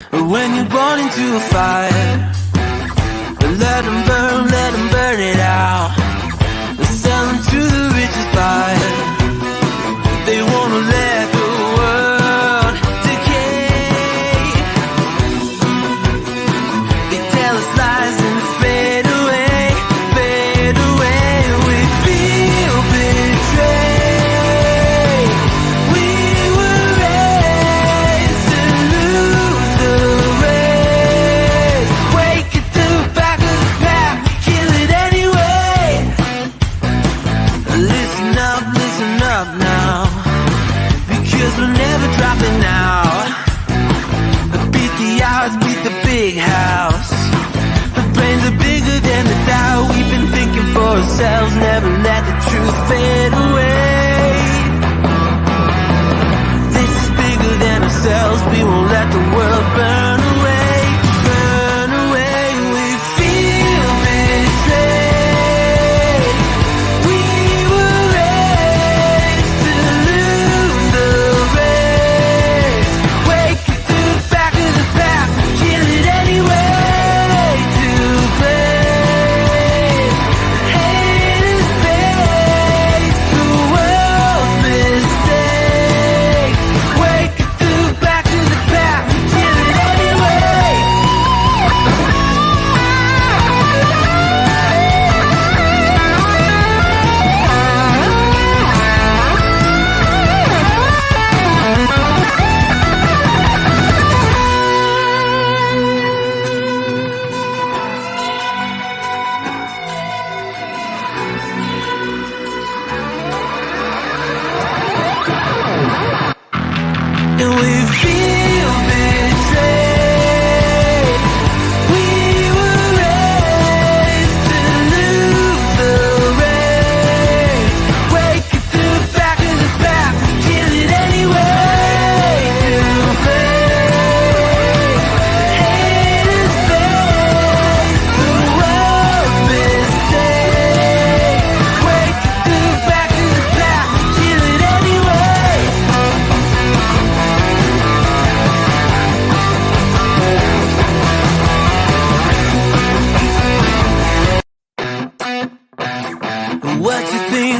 When you're born into a fire, let them burn it out. Sell them to the richest buyer. They wanna let the world decay. They tell us lies and fade away, fade away. We feel betrayed. We were raised to lose the race. Wake at the back of the pack, kill it anyway. Listen up now, because we're never dropping out. Beat the odds, beat the big house. The brains are bigger than the doubt. We've been thinking for ourselves, never let the truth fade away. This is bigger than ourselves, we won't let the world burn away, burn away. We feel betrayed. We were raised to lose the race. Wake at the back of the pack, kill it anyway. To blame, haters face the world's mistakes. Wake at the back of the pack, kill it anyway. And we feel betrayed. We were raised to lose the race. Wake at the back of the pack, kill it anyway. To blame, haters face the world's mistake. Wake at the back of the pack, kill it anyway.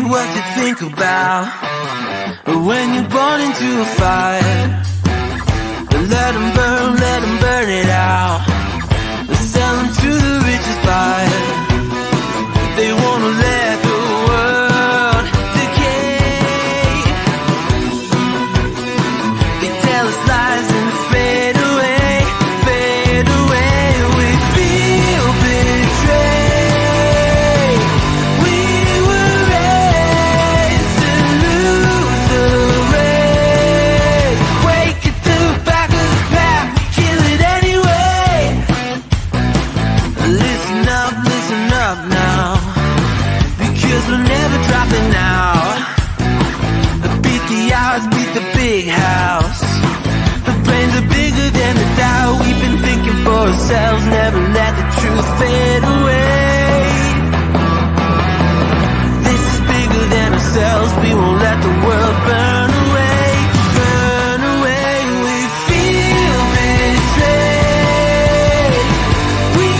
What you think about when you're born into a fire? Let them burn it out. Sell them to the richest buyer. They wanna let the world decay. They tell us lies and fade away, fade away. We feel betrayed. We were raised to lose the race. Wake at the back of the pack, kill it anyway. Listen up now, because we're never dropping out. Beat the odds, beat the big house. The brains are bigger than the doubt. We've been thinking for ourselves, never let the truth fade away. This is bigger than ourselves, we won't let the world burn away, burn away. We feel betrayed. We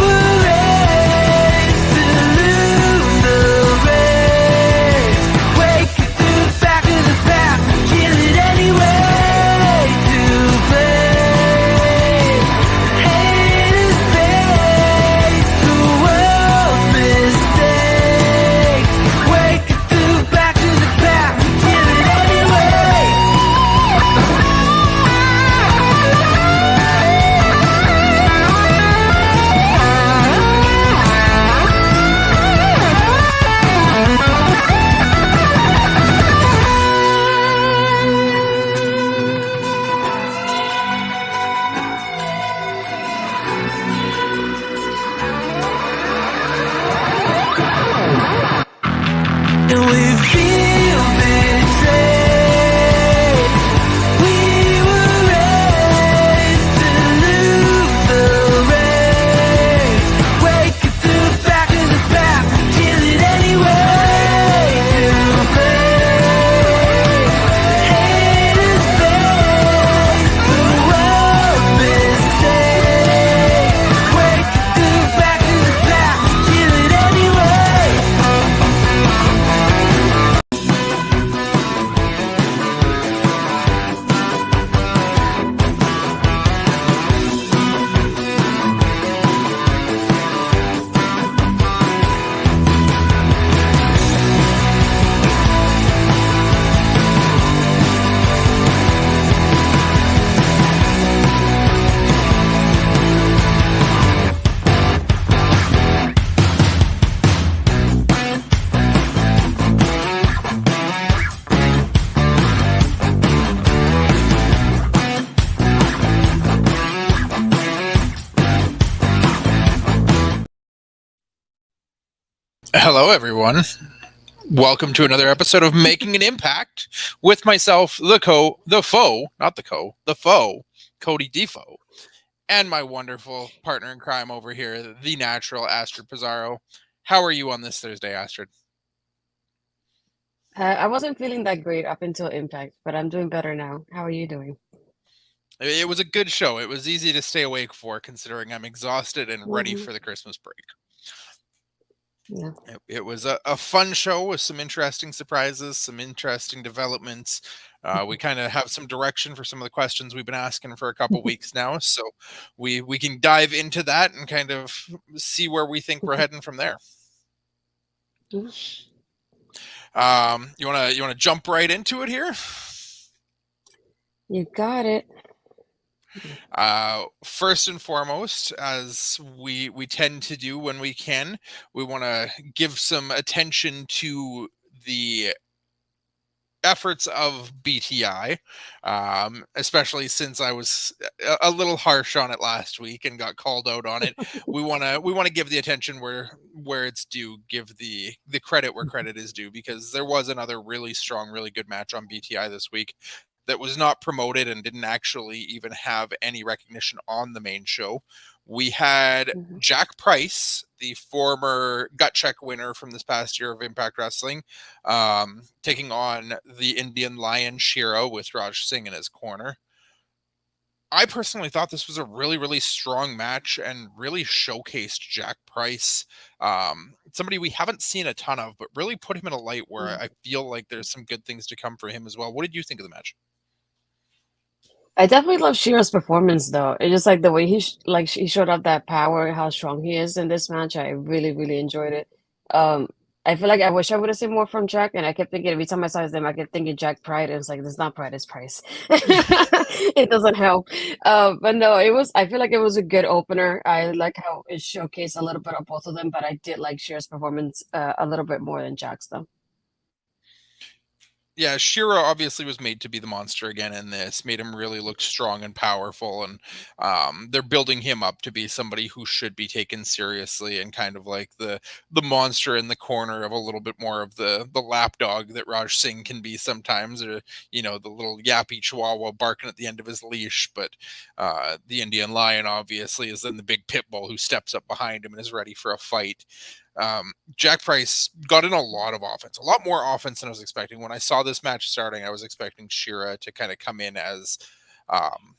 were raised to lose the race. Wake at the back of the pack, kill it anyway. To blame, haters Hello, everyone. Welcome to another episode of Making an Impact with myself, the foe, not the foe, Cody Defoe, and my wonderful partner in crime over here, the natural Astrid Pizarro. How are you on this Thursday, Astrid? I wasn't feeling that great up until Impact, but I'm doing better now. How are you doing? It was a good show. It was easy to stay awake for, considering I'm exhausted and ready Hmm. for the Christmas break. Yeah. It was a fun show with some interesting surprises, some interesting developments. We kind of have some direction for some of the questions we've been asking for a couple weeks now, so we can dive into that and kind of see where we think we're heading from there. Mhm. You wanna jump right into it here? You got it. First and foremost, as we tend to do when we can, we want to give some attention to the efforts of BTI, especially since I was a little harsh on it last week and got called out on it. We want to give the attention where it's due, give the credit where credit is due, because there was another really strong, really good match on BTI this week that was not promoted and didn't actually even have any recognition on the main show. We had Hmm. Jack Price, the former gut check winner from this past year of Impact Wrestling, taking on the Indian Lion Shiro with Raj Singh in his corner. I personally thought this was a really, really strong match and really showcased Jack Price, somebody we haven't seen a ton of, but really put him in a light where Yeah. I feel like there's some good things to come for him as well. What did you think of the match? I definitely love Shira's performance, though. It's just like the way he showed up that power, how strong he is in this match. I really, really enjoyed it. Um, I feel like I wish I would have seen more from Jack, and I kept thinking every time I saw his name, I kept thinking Jack Pride, and it's like it's not Pride, it's Price. It doesn't help. But no, it was. I feel like it was a good opener. I like how it showcased a little bit of both of them, but I did like Shira's performance a little bit more than Jack's, though. Yeah, Shiro obviously was made to be the monster again in this, made him really look strong and powerful, and they're building him up to be somebody who should be taken seriously and kind of like the monster in the corner of a little bit more of the lapdog that Raj Singh can be sometimes, or the little yappy chihuahua barking at the end of his leash. But the Indian lion obviously is then the big pit bull who steps up behind him and is ready for a fight. Jack Price got in a lot of offense, a lot more offense than I was expecting. When I saw this match starting, I was expecting Shira to kind of come in as um,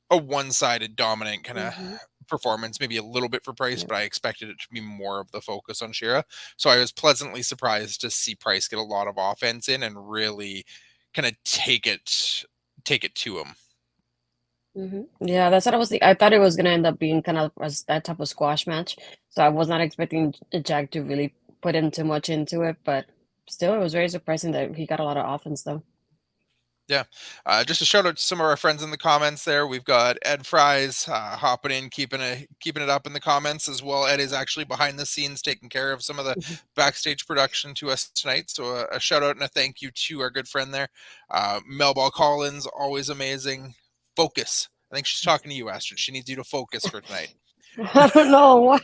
a one-sided dominant kind of Hmm. performance, maybe a little bit for Price, Yeah. but I expected it to be more of the focus on Shira. So I was pleasantly surprised to see Price get a lot of offense in and really kind of take it to him. Yeah, that's what I was thinking. I thought it was gonna end up being kind of that type of squash match, so I was not expecting Jack to really put in too much into it, but still, it was very surprising that he got a lot of offense though. Yeah. Just a shout out to some of our friends in the comments there. We've got Ed Fries hopping in, keeping it up in the comments as well. Ed is actually behind the scenes taking care of some of the Mhm. backstage production to us tonight. So a shout out and a thank you to our good friend there. Melball Collins, always amazing. Focus. I think she's talking to you, Astrid. She needs you to focus for tonight. I don't know what.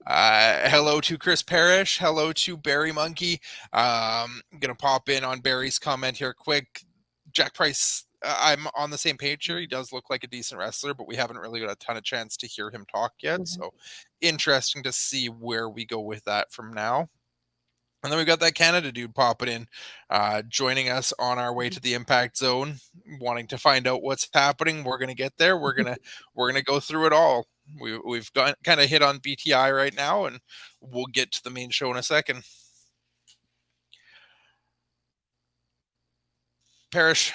Hello to Chris Parrish. Hello to Barry Monkey. I'm gonna pop in on Barry's comment here quick. Jack Price. I'm on the same page here. He does look like a decent wrestler, but we haven't really got a ton of chance to hear him talk yet. Mhm. So interesting to see where we go with that from now. And then we got that Canada dude popping in, joining us on our way to the Impact Zone, wanting to find out what's happening. We're gonna get there. We're gonna go through it all. We've got kind of hit on BTI right now, and we'll get to the main show in a second. Parrish,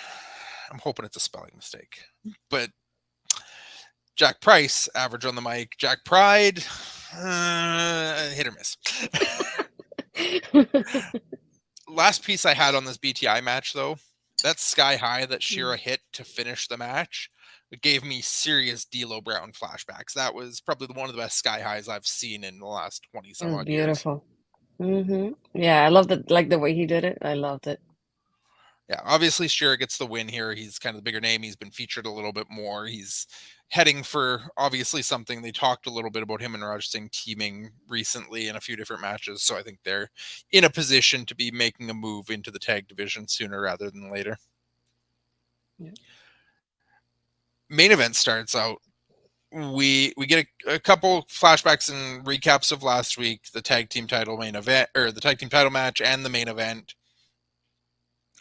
I'm hoping it's a spelling mistake, but Jack Price, average on the mic. Jack Pride, hit or miss. Last piece I had on this BTI match, though, that sky high that Shira hit to finish the match, it gave me serious D'Lo Brown flashbacks. That was probably one of the best sky highs I've seen in the last 20 It some was odd years. beautiful. Yeah, I loved it, like the way he did it. I loved it. Yeah, obviously Shearer gets the win here. He's kind of the bigger name. He's been featured a little bit more. He's heading for obviously something. They talked a little bit about him and Raj Singh teaming recently in a few different matches. So I think they're in a position to be making a move into the tag division sooner rather than later. Yeah. Main event starts out. We get a couple flashbacks and recaps of last week, the tag team title main event, or the tag team title match and the main event.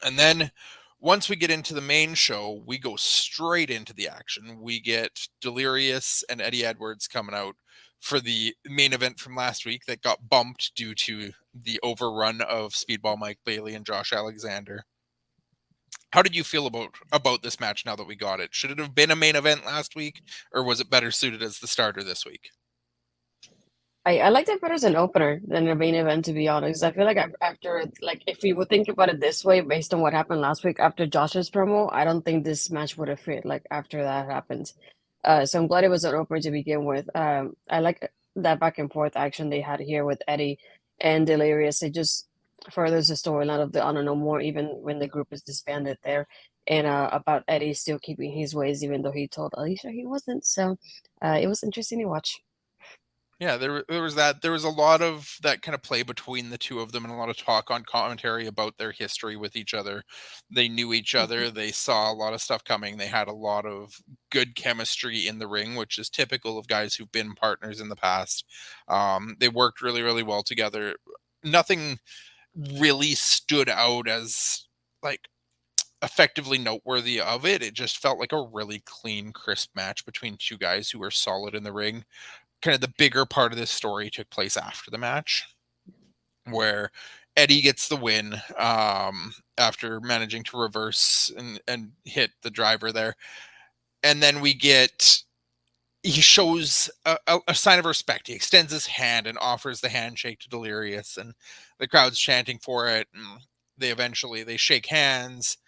And then once we get into the main show, we go straight into the action. We get Delirious and Eddie Edwards coming out for the main event from last week that got bumped due to the overrun of Speedball Mike Bailey and Josh Alexander. How did you feel about this match now that we got it? Should it have been a main event last week, or was it better suited as the starter this week? I liked it better as an opener than a main event, to be honest. I feel like after, like, if you would think about it this way, based on what happened last week after Josh's promo, I don't think this match would have fit, like, after that happened. So I'm glad it was an opener to begin with. I like that back and forth action they had here with Eddie and Delirious. It just furthers the storyline of the Honor No More, even when the group is disbanded there. And about Eddie still keeping his ways, even though he told Alicia he wasn't. So it was interesting to watch. Yeah, there was that. There was a lot of that kind of play between the two of them and a lot of talk on commentary about their history with each other. They knew each other. They saw a lot of stuff coming. They had a lot of good chemistry in the ring, which is typical of guys who've been partners in the past. They worked really, really well together. Nothing really stood out as like effectively noteworthy of it. It just felt like a really clean, crisp match between two guys who were solid in the ring. Kind of the bigger part of this story took place after the match, where Eddie gets the win after managing to reverse and hit the driver there. And then he shows a sign of respect. He extends his hand and offers the handshake to Delirious, and the crowd's chanting for it. And they shake hands.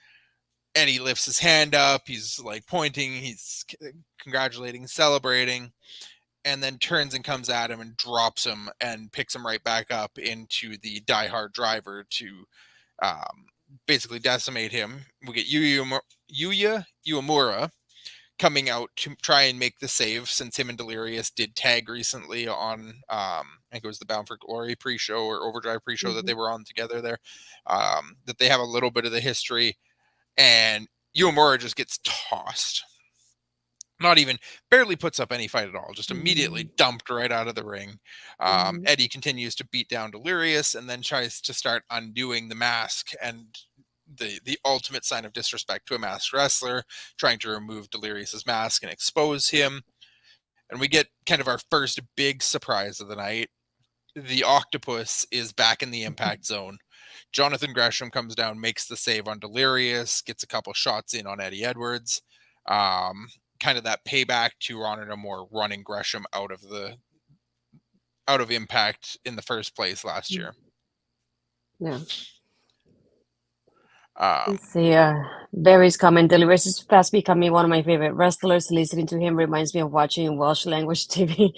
Eddie lifts his hand up. He's like pointing. He's congratulating, celebrating. And then turns and comes at him and drops him and picks him right back up into the diehard driver to basically decimate him. We get Yuya Uemura coming out to try and make the save, since him and Delirious did tag recently on, I think it was the Bound for Glory pre-show or Overdrive pre-show that they were on together there, that they have a little bit of the history. And Uemura just gets tossed. Not even, barely puts up any fight at all, just immediately dumped right out of the ring. Eddie continues to beat down Delirious and then tries to start undoing the mask and the ultimate sign of disrespect to a masked wrestler, trying to remove Delirious's mask and expose him. And we get kind of our first big surprise of the night. The Octopus is back in the impact zone. Jonathan Gresham comes down, makes the save on Delirious, gets a couple shots in on Eddie Edwards. Kind of that payback to Honor No More running Gresham out of Impact in the first place last year. Yeah. Let's see. Barry's comment. Delirious is fast becoming one of my favorite wrestlers. Listening to him reminds me of watching Welsh language TV.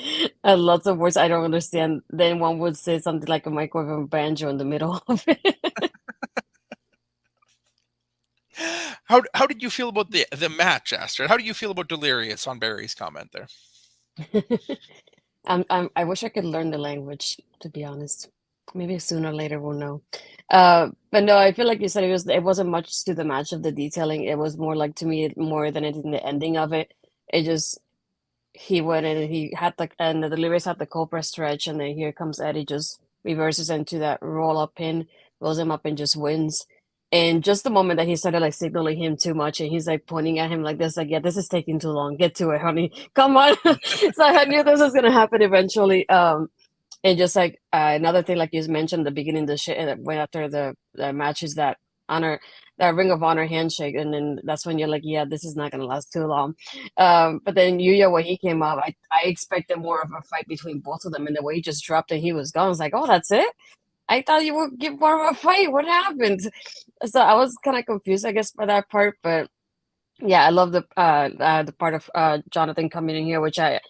Lots of words I don't understand. Then one would say something like a microphone banjo in the middle of it. How did you feel about the match, Astrid? How do you feel about Delirious on Barry's comment there? I wish I could learn the language, to be honest. Maybe sooner or later we'll know. But no, I feel like you said it wasn't much to the match of the detailing. It was more like, to me, more than anything, the ending of it. It just, he went in and he had and the Delirious had the Cobra stretch, and then here comes Eddie, just reverses into that roll up pin, rolls him up and just wins. And just the moment that he started like signaling him too much, and he's like pointing at him like this, like, yeah, this is taking too long. Get to it, honey. Come on. So I knew this was gonna happen eventually. And just like another thing, like you mentioned at the beginning, the shit that went after the match is that Ring of Honor handshake, and then that's when you're like, yeah, this is not gonna last too long. But then Yuya, when he came up, I expected more of a fight between both of them, and the way he just dropped and he was gone, I was like, oh, that's it. I thought you would give more of a fight. What happened? So I was kind of confused, I guess, by that part. But yeah, I love the part of Jonathan coming in here, which I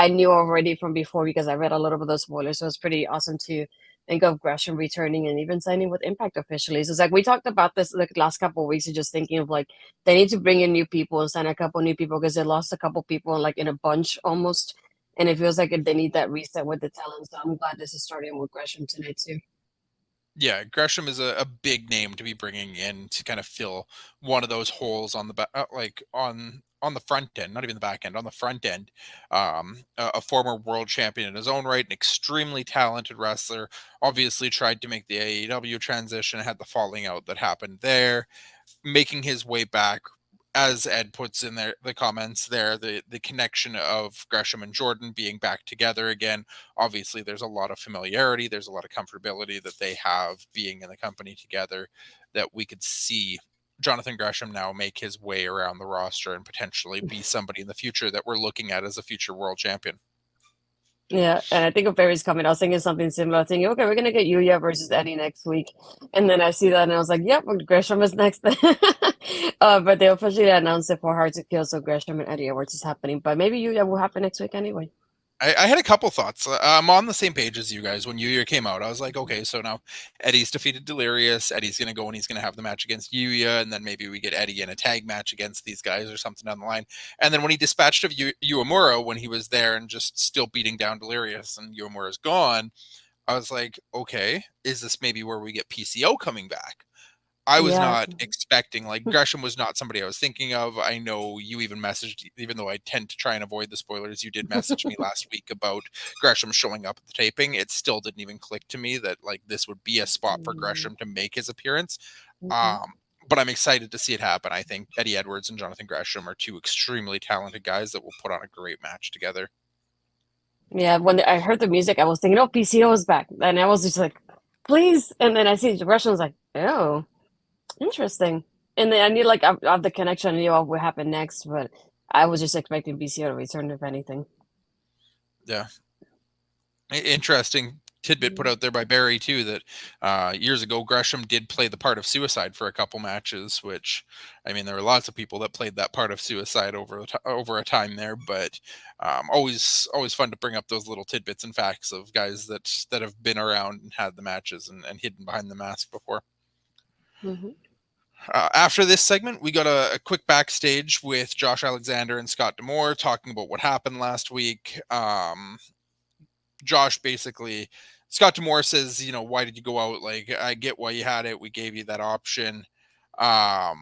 knew already from before because I read a little bit of the spoilers. So it's pretty awesome to think of Gresham returning and even signing with Impact officially. So it's like we talked about this like last couple of weeks, just thinking of like they need to bring in new people and sign a couple new people because they lost a couple people like in a bunch almost. And it feels like they need that reset with the talent. So I'm glad this is starting with Gresham tonight too. Yeah, Gresham is a big name to be bringing in to kind of fill one of those holes on the back, like on the front end, not even the back end, on the front end. A former world champion in his own right, an extremely talented wrestler. Obviously, tried to make the AEW transition, had the falling out that happened there, making his way back. As Ed puts in there, the comments there, the connection of Gresham and Jordan being back together again. Obviously, there's a lot of familiarity. There's a lot of comfortability that they have being in the company together, that we could see Jonathan Gresham now make his way around the roster and potentially be somebody in the future that we're looking at as a future world champion. Yeah, and I think of Barry's coming. I was thinking something similar, thinking, okay, we're gonna get Yuya versus Eddie next week, and then I see that, and I was like, yep, Gresham is next. But they officially announced it for Hard to Kill, so Gresham and Eddie Edwards is happening. But maybe Yuya will happen next week anyway. I had a couple thoughts. I'm on the same page as you guys. When Yuya came out, I was like, okay, so now Eddie's defeated Delirious. Eddie's going to go and he's going to have the match against Yuya, and then maybe we get Eddie in a tag match against these guys or something down the line. And then when he dispatched of Uemura, when he was there and just still beating down Delirious and Uemura's gone, I was like, okay, is this maybe where we get PCO coming back? I was not expecting, like, Gresham was not somebody I was thinking of. I know you even messaged, even though I tend to try and avoid the spoilers, you did message me last week about Gresham showing up at the taping. It still didn't even click to me that, like, this would be a spot for Gresham to make his appearance. But I'm excited to see it happen. I think Eddie Edwards and Jonathan Gresham are two extremely talented guys that will put on a great match together. Yeah, when I heard the music, I was thinking, oh, PCO is back. And I was just like, please. And then I see Gresham, I was like, oh. Interesting. And then I knew like of the connection, I knew what would happen next, but I was just expecting BCO to return if anything. Yeah. Interesting tidbit put out there by Barry too, that years ago Gresham did play the part of Suicide for a couple matches, which, I mean, there were lots of people that played that part of Suicide over a time there, but always fun to bring up those little tidbits and facts of guys that have been around and had the matches and hidden behind the mask before. After this segment, we got a quick backstage with Josh Alexander and Scott D'Amore talking about what happened last week. Josh basically, Scott D'Amore says, you know, why did you go out? Like, I get why you had it. We gave you that option. But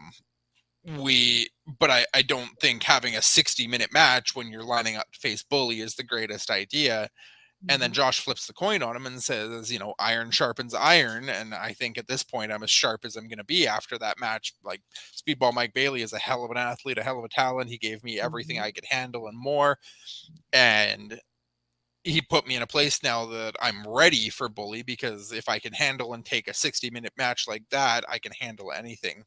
I don't think having a 60-minute match when you're lining up to face Bully is the greatest idea. And then Josh flips the coin on him and says, you know, iron sharpens iron. And I think at this point, I'm as sharp as I'm going to be after that match. Like, Speedball Mike Bailey is a hell of an athlete, a hell of a talent. He gave me everything I could handle and more. And he put me in a place now that I'm ready for Bully, because if I can handle and take a 60-minute match like that, I can handle anything.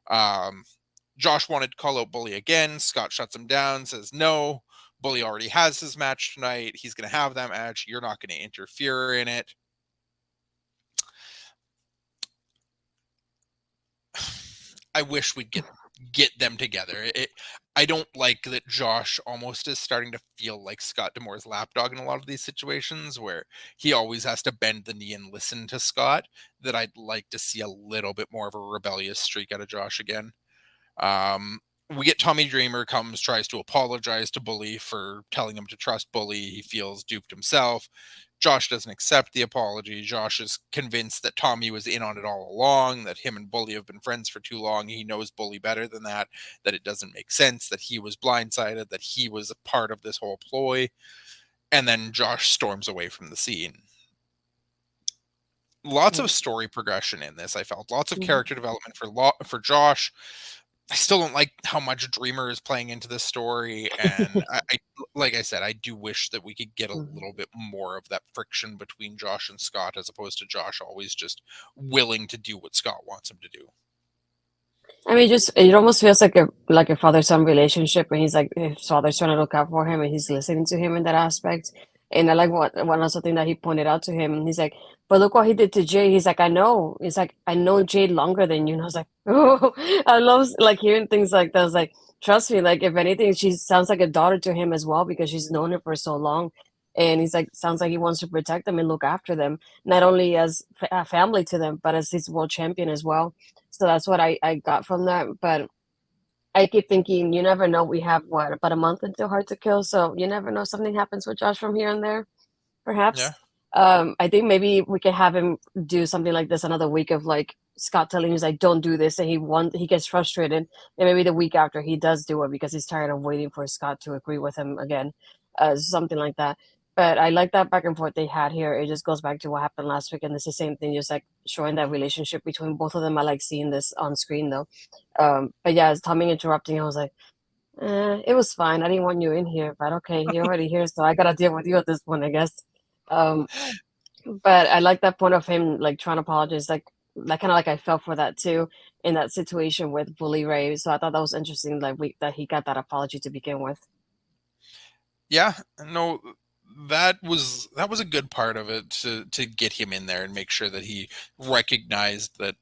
Josh wanted to call out Bully again. Scott shuts him down, says no. Bully already has his match tonight. He's going to have that match. You're not going to interfere in it. I wish we'd get them together. I don't like that Josh almost is starting to feel like Scott D'Amore's lapdog in a lot of these situations where he always has to bend the knee and listen to Scott. That I'd like to see a little bit more of a rebellious streak out of Josh again. We get Tommy Dreamer tries to apologize to Bully for telling him to trust Bully. He feels duped himself. Josh doesn't accept the apology. Josh is convinced that Tommy was in on it all along, that him and Bully have been friends for too long. He knows Bully better than that it doesn't make sense, that he was blindsided, that he was a part of this whole ploy. And then Josh storms away from the scene. Lots of story progression in this, I felt. Lots of character development for Josh. I still don't like how much Dreamer is playing into this story, and I like I said, I do wish that we could get a little bit more of that friction between Josh and Scott, as opposed to Josh always just willing to do what Scott wants him to do. I mean, it almost feels like a father-son relationship, and he's like his father's trying to look out for him, and he's listening to him in that aspect. And I like one other thing that he pointed out to him. He's like, but look what he did to Jay. He's like, I know. He's like, I know Jay longer than you. And I was like, oh, I love like hearing things like that. I was like, trust me, like if anything, she sounds like a daughter to him as well, because she's known him for so long. and he's like, sounds like he wants to protect them and look after them, not only as a family to them, but as his world champion as well. So that's what I got from that. But I keep thinking, you never know. We have what, about a month until Hard to Kill, so you never know. Something happens with Josh from here and there, perhaps. Yeah. I think maybe we could have him do something like this another week of like Scott telling him he's like, don't do this, and he gets frustrated, and maybe the week after he does do it because he's tired of waiting for Scott to agree with him again, something like that. But I like that back and forth they had here. It just goes back to what happened last week, and it's the same thing, just like showing that relationship between both of them. I like seeing this on screen though. But yeah, as Tommy interrupting, I was like, it was fine. I didn't want you in here, but okay, you're already here, so I gotta deal with you at this point, I guess. But I like that point of him like trying to apologize, like kind of like I felt for that too in that situation with Bully Ray. So I thought that was interesting, like that he got that apology to begin with. Yeah, no, that was a good part of it to get him in there and make sure that he recognized that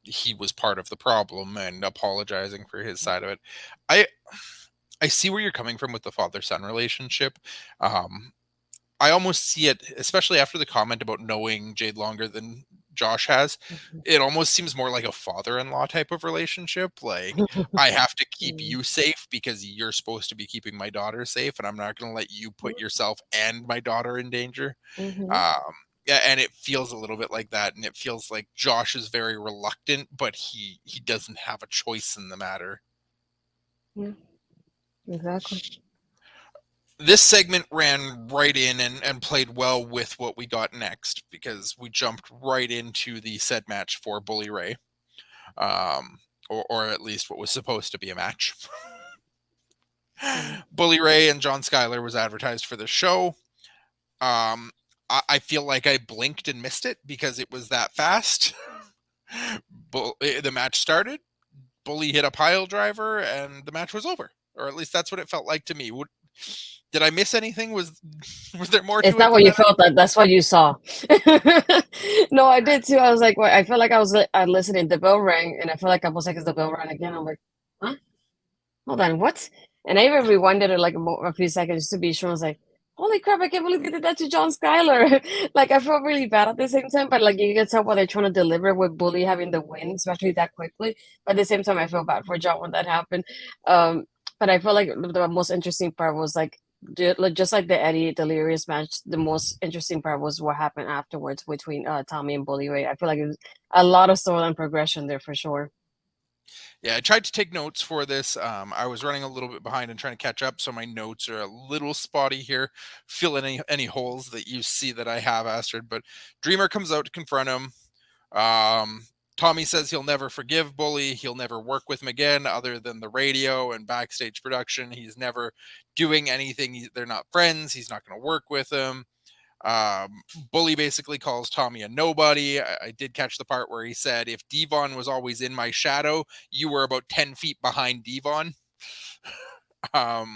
he was part of the problem and apologizing for his side of it. I see where you're coming from with the father-son relationship. I almost see it, especially after the comment about knowing Jade longer than Josh has. It almost seems more like a father-in-law type of relationship. Like, I have to keep you safe because you're supposed to be keeping my daughter safe, and I'm not going to let you put yourself and my daughter in danger. Yeah, and it feels a little bit like that, and it feels like Josh is very reluctant, but he doesn't have a choice in the matter. Yeah, exactly. This segment ran right in and played well with what we got next, because we jumped right into the said match for Bully Ray, or at least what was supposed to be a match. Bully Ray and John Skyler was advertised for the show. I feel like I blinked and missed it because it was that fast. The match started, Bully hit a pile driver, and the match was over. Or at least that's what it felt like to me. Did I miss anything? Was there more to it? It's not what you felt, that's what you saw. No, I did too. I was like, I felt like I was listening. The bell rang, and I felt like a couple seconds the bell rang again. I'm like, huh? Hold on, what? And I even rewinded it like a few seconds to be sure. I was like, holy crap, I can't believe they did that to John Skyler. Like, I felt really bad at the same time, but like you can tell what they're trying to deliver with Bully having the win, especially that quickly. But at the same time, I feel bad for John when that happened. But I feel like the most interesting part was like, just like the Eddie Delirious match, the most interesting part was what happened afterwards between Tommy and Bully Ray. I feel like it was a lot of storyline progression there for sure. Yeah, I tried to take notes for this. I was running a little bit behind and trying to catch up, so my notes are a little spotty here. Fill in any holes that you see that I have, Astrid. But Dreamer comes out to confront him. Tommy says he'll never forgive Bully. He'll never work with him again other than the radio and backstage production. He's never doing anything. They're not friends. He's not going to work with him. Bully basically calls Tommy a nobody. I did catch the part where he said, if Devon was always in my shadow, you were about 10 feet behind Devon. That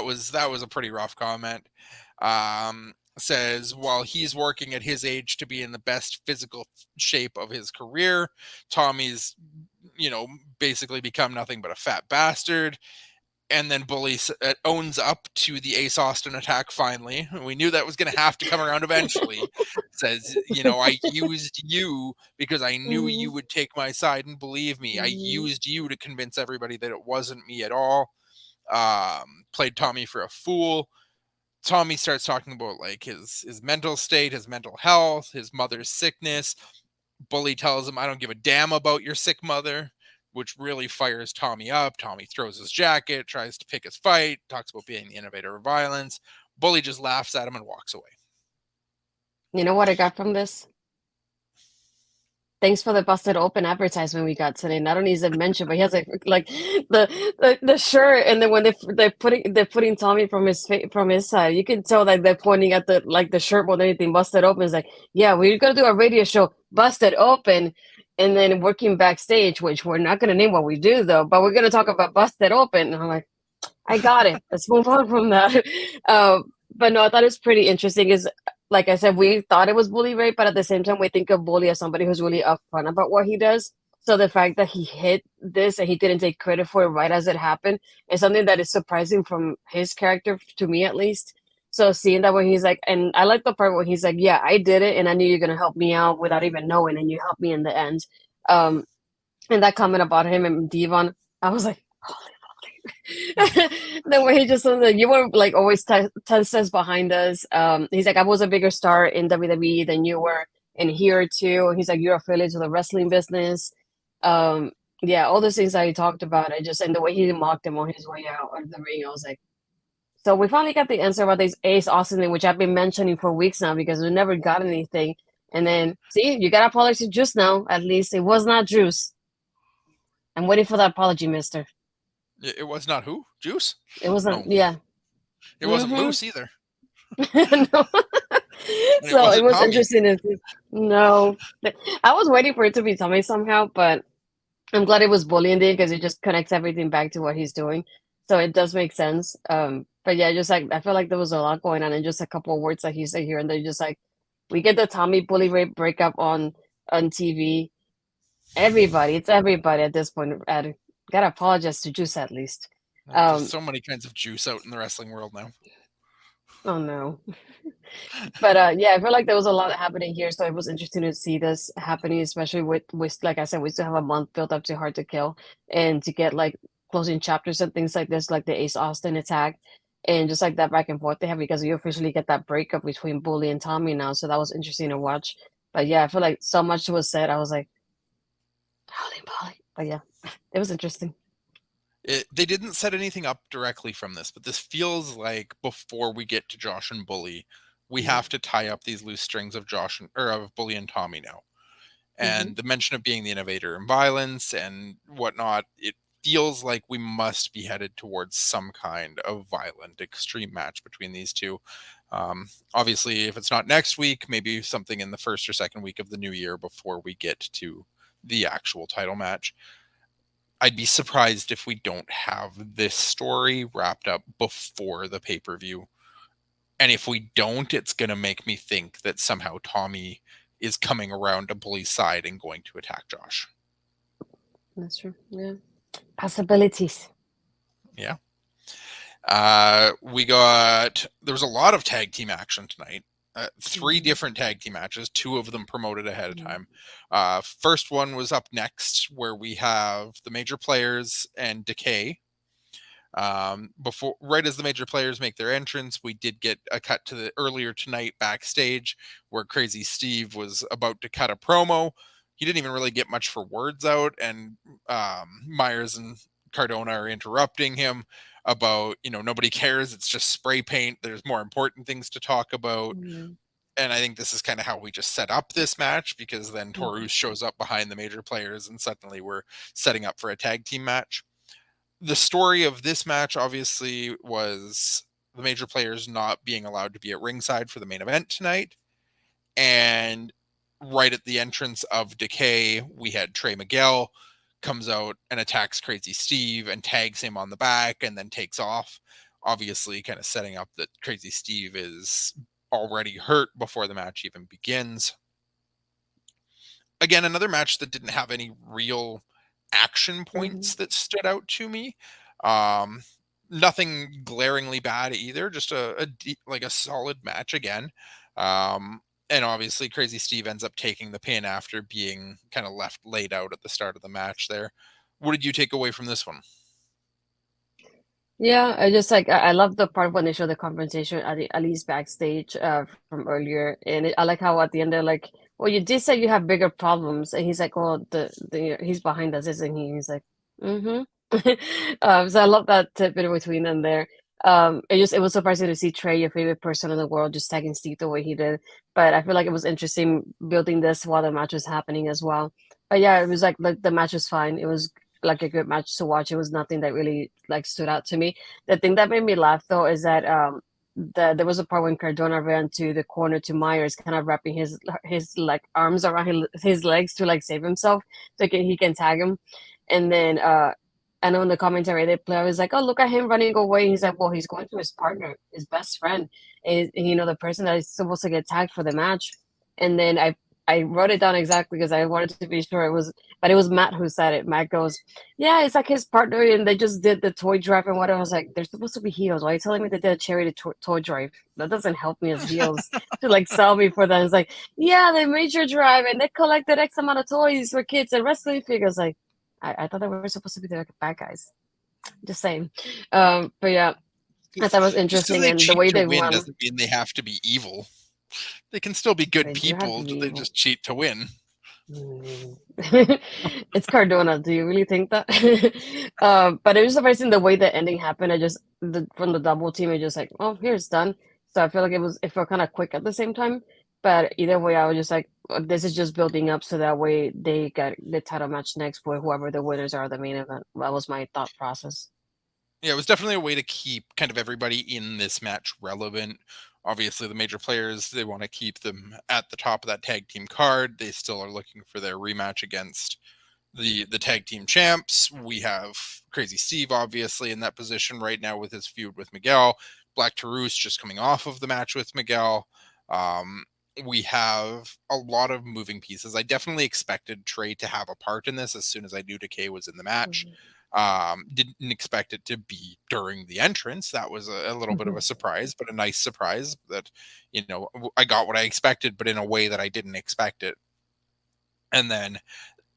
was a pretty rough comment. Says while he's working at his age to be in the best physical shape of his career, Tommy's, basically become nothing but a fat bastard. And then Bully owns up to the Ace Austin attack finally. We knew that was going to have to come around eventually. Says, I used you because I knew you would take my side and believe me. I used you to convince everybody that it wasn't me at all. Played Tommy for a fool. Tommy starts talking about like his mental state, his mental health, his mother's sickness. Bully tells him, I don't give a damn about your sick mother, which really fires Tommy up. Tommy throws his jacket, tries to pick his fight, talks about being the innovator of violence. Bully just laughs at him and walks away. You know what I got from this? Thanks for the busted open advertisement we got today. Not only is it mentioned, but he has like the shirt, and then when they're putting Tommy from his side, you can tell that they're pointing at the shirt more than anything. Busted open is like, yeah, we're gonna do a radio show, busted open, and then working backstage, which we're not gonna name what we do though, but we're gonna talk about busted open. And I'm like, I got it. Let's move on from that. But no, I thought it was pretty interesting. Is like I said, we thought it was Bully Ray, but at the same time, we think of Bully as somebody who's really upfront about what he does. So the fact that he hit this and he didn't take credit for it right as it happened is something that is surprising from his character, to me at least. So seeing that when he's like, and I like the part where he's like, "Yeah, I did it, and I knew you're gonna help me out without even knowing, and you helped me in the end." Um, and that comment about him and Devon, I was like, "Holy moly!" The way he just was like, "You were like always 10 steps behind us." He's like, "I was a bigger star in WWE than you were, and here too." He's like, "You're affiliated to the wrestling business." Um, yeah, all those things that he talked about, I just and the way he mocked him on his way out of the ring, I was like, so we finally got the answer about this Ace Austin thing, which I've been mentioning for weeks now because we never got anything. And then, see, you got apology just now. At least it was not Juice. I'm waiting for that apology, Mister. It was not who? Juice? It wasn't. No. Yeah. It wasn't Mm-hmm. Moose either. No. And it So it wasn't was Tommy. interesting to see. No, I was waiting for it to be Tommy somehow, but I'm glad it was bullying day because it just connects everything back to what he's doing. So it does make sense. But yeah, just like I feel like there was a lot going on, and just a couple of words that he said here and there, just like we get the Tommy bully rape breakup on TV. It's everybody at this point. Gotta apologize to Juice at least. There's so many kinds of juice out in the wrestling world now. Oh no. But yeah, I feel like there was a lot happening here, so it was interesting to see this happening, especially with like I said, we still have a month built up to Hard to Kill, and to get like closing chapters and things like this, like the Ace Austin attack, and just like that back and forth they have because you officially get that breakup between Bully and Tommy now, so that was interesting to watch. But yeah, I feel like so much was said. I was like, holy moly! But yeah, it was interesting. They didn't set anything up directly from this, but this feels like before we get to Josh and Bully, we have to tie up these loose strings of of Bully and Tommy now. And the mention of being the innovator in violence and whatnot, it feels like we must be headed towards some kind of violent, extreme match between these two. Obviously, if it's not next week, maybe something in the first or second week of the new year before we get to the actual title match. I'd be surprised if we don't have this story wrapped up before the pay-per-view. And if we don't, it's going to make me think that somehow Tommy is coming around to Bully's side and going to attack Josh. That's true. Yeah. Possibilities. Yeah. There was a lot of tag team action tonight. 3 different tag team matches, 2 of them promoted ahead of time. First one was up next, where we have the Major Players and Decay. Right as the Major Players make their entrance, we did get a cut to the earlier tonight backstage where Crazy Steve was about to cut a promo. He didn't even really get much for words out, and Myers and Cardona are interrupting him about, nobody cares, it's just spray paint, there's more important things to talk about. And I think this is kind of how we just set up this match, because then Taurus shows up behind the Major Players and suddenly we're setting up for a tag team match. The story of this match obviously was the Major Players not being allowed to be at ringside for the main event tonight. And right at the entrance of Decay, we had Trey Miguel comes out and attacks Crazy Steve and tags him on the back and then takes off. Obviously kind of setting up that Crazy Steve is already hurt before the match even begins. Again, another match that didn't have any real action points that stood out to me. Nothing glaringly bad either, just a solid match again. And obviously Crazy Steve ends up taking the pin after being kind of left laid out at the start of the match there. What did you take away from this one? Yeah, I just like I love the part when they show the confrontation at least backstage from earlier, and I like how at the end they're like, "Well, you did say you have bigger problems," and he's like, "Well, he's behind us, isn't he?" He's like, "Mm-hmm." So I love that tidbit in between them there. It was surprising to see Trey, your favorite person in the world, just tagging Steve the way he did. But I feel like it was interesting building this while the match was happening as well. But yeah, it was like the match was fine. It was like a good match to watch. It was nothing that really like stood out to me. The thing that made me laugh though is that there was a part when Cardona ran to the corner to Myers, kind of wrapping his like arms around his legs to like save himself so he can tag him, and then I know in the commentary they play, I was like, oh, look at him running away. He's like, well, he's going to his partner, his best friend, is the person that is supposed to get tagged for the match. And then I wrote it down exactly because I wanted to be sure it was, but it was Matt who said it. Matt goes, "Yeah, it's like his partner, and they just did the toy drive and whatever." I was like, "They're supposed to be heels. Why are you telling me they did a charity toy drive? That doesn't help me as heels to like sell me for that." It's like, "Yeah, they made your drive and they collected X amount of toys for kids and wrestling figures." Like, I thought they were supposed to be the bad guys. Just saying. But yeah, I thought it was Just because interesting they and the cheat way to they win won. doesn't mean they have to be evil. They can still be good They do have to people. be They evil. just cheat to win. It's Cardona. Do you really think that? But it was surprising the way the ending happened. From the double team, it just like, oh, here it's done. So I feel like it felt kind of quick at the same time. But either way, I was just like, this is just building up so that way they get the title match next with whoever the winners are of the main event. That was my thought process. Yeah, it was definitely a way to keep kind of everybody in this match relevant. Obviously, the major players, they want to keep them at the top of that tag team card. They still are looking for their rematch against the tag team champs. We have Crazy Steve obviously in that position right now with his feud with Miguel. Black Taurus just coming off of the match with Miguel. Um, we have a lot of moving pieces. I definitely expected Trey to have a part in this as soon as I knew Decay was in the match. Didn't expect it to be during the entrance. That was a little bit of a surprise, but a nice surprise that, I got what I expected, but in a way that I didn't expect it. And then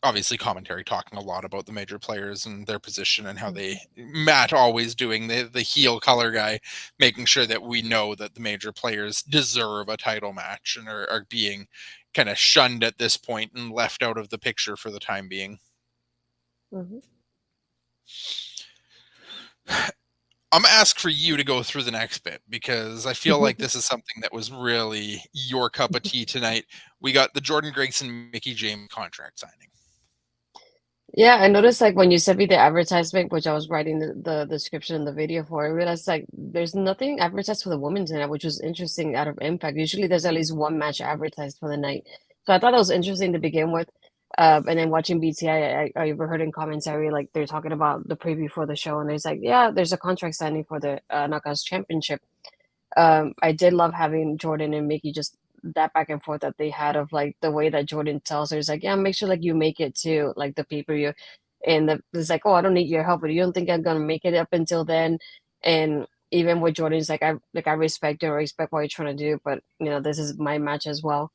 obviously commentary talking a lot about the major players and their position and how Matt always doing the heel color guy, making sure that we know that the major players deserve a title match and are being kind of shunned at this point and left out of the picture for the time being. Mm-hmm. I'm gonna ask for you to go through the next bit because I feel like this is something that was really your cup of tea tonight. We got the Jordan Grayson Mickey James contract signing. Yeah, I noticed like when you sent me the advertisement, which I was writing the description in the video for, I realized like there's nothing advertised for the women tonight, which was interesting out of Impact. Usually there's at least one match advertised for the night. So I thought that was interesting to begin with. And then watching BTI, I overheard in commentary like they're talking about the preview for the show, and there's like, yeah, there's a contract signing for the Knockouts Championship. I did love having Jordan and Mickey just that back and forth that they had of like the way that Jordan tells her is like, yeah, make sure like you make it to like the pay-per-view. And it's like, oh, I don't need your help, but you don't think I'm gonna make it up until then. And even with Jordan's like I respect it or respect what you're trying to do, but this is my match as well.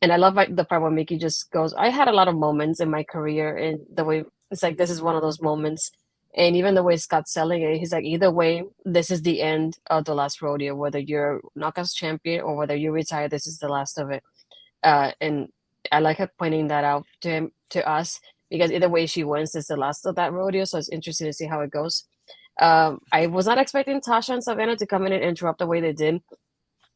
And I love like the part where Mickey just goes, I had a lot of moments in my career, and the way it's like this is one of those moments. And even the way Scott's selling it, he's like, either way, this is the end of the last rodeo. Whether you're Knockouts champion or whether you retire, this is the last of it. And I like her pointing that out to us because either way she wins, it's the last of that rodeo. So it's interesting to see how it goes. I was not expecting Tasha and Savannah to come in and interrupt the way they did.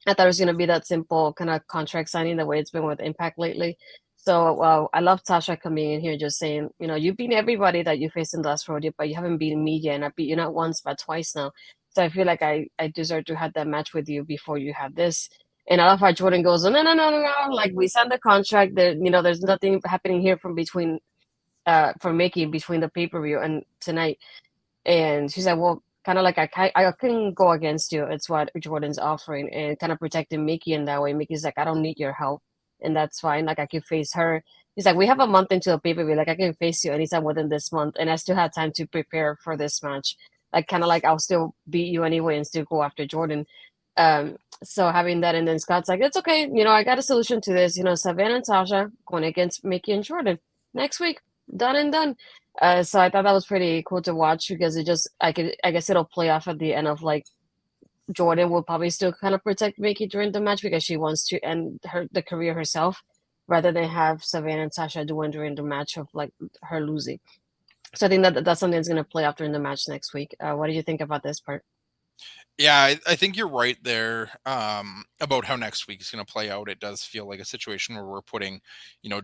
I thought it was going to be that simple kind of contract signing the way it's been with Impact lately. So I love Tasha coming in here just saying, you've beaten everybody that you faced in the last rodeo, but you haven't beaten me yet. And I beat you not once, but twice now. So I feel like I deserve to have that match with you before you have this. And I love how Jordan goes, no. Like we signed the contract. There's nothing happening here from between, for Mickey between the pay-per-view and tonight. And she's like, well, kind of like I couldn't go against you. It's what Jordan's offering and kind of protecting Mickey in that way. Mickey's like, I don't need your help, and that's fine. Like I can face her. He's like, we have a month into a pay-per-view. Like I can face you anytime within this month, and I still have time to prepare for this match. Like kind of like I'll still beat you anyway and still go after Jordan. So having that, and then Scott's like, it's okay. I got a solution to this. Savannah and Tasha going against Mickey and Jordan next week. Done and done. So I thought that was pretty cool to watch because I guess it'll play off at the end of like Jordan will probably still kind of protect Mickey during the match because she wants to end the career herself rather than have Savannah and Tasha doing during the match of like her losing. So I think that's something that's going to play out during the match next week. What do you think about this part? Yeah, I think you're right there about how next week is going to play out. It does feel like a situation where we're putting,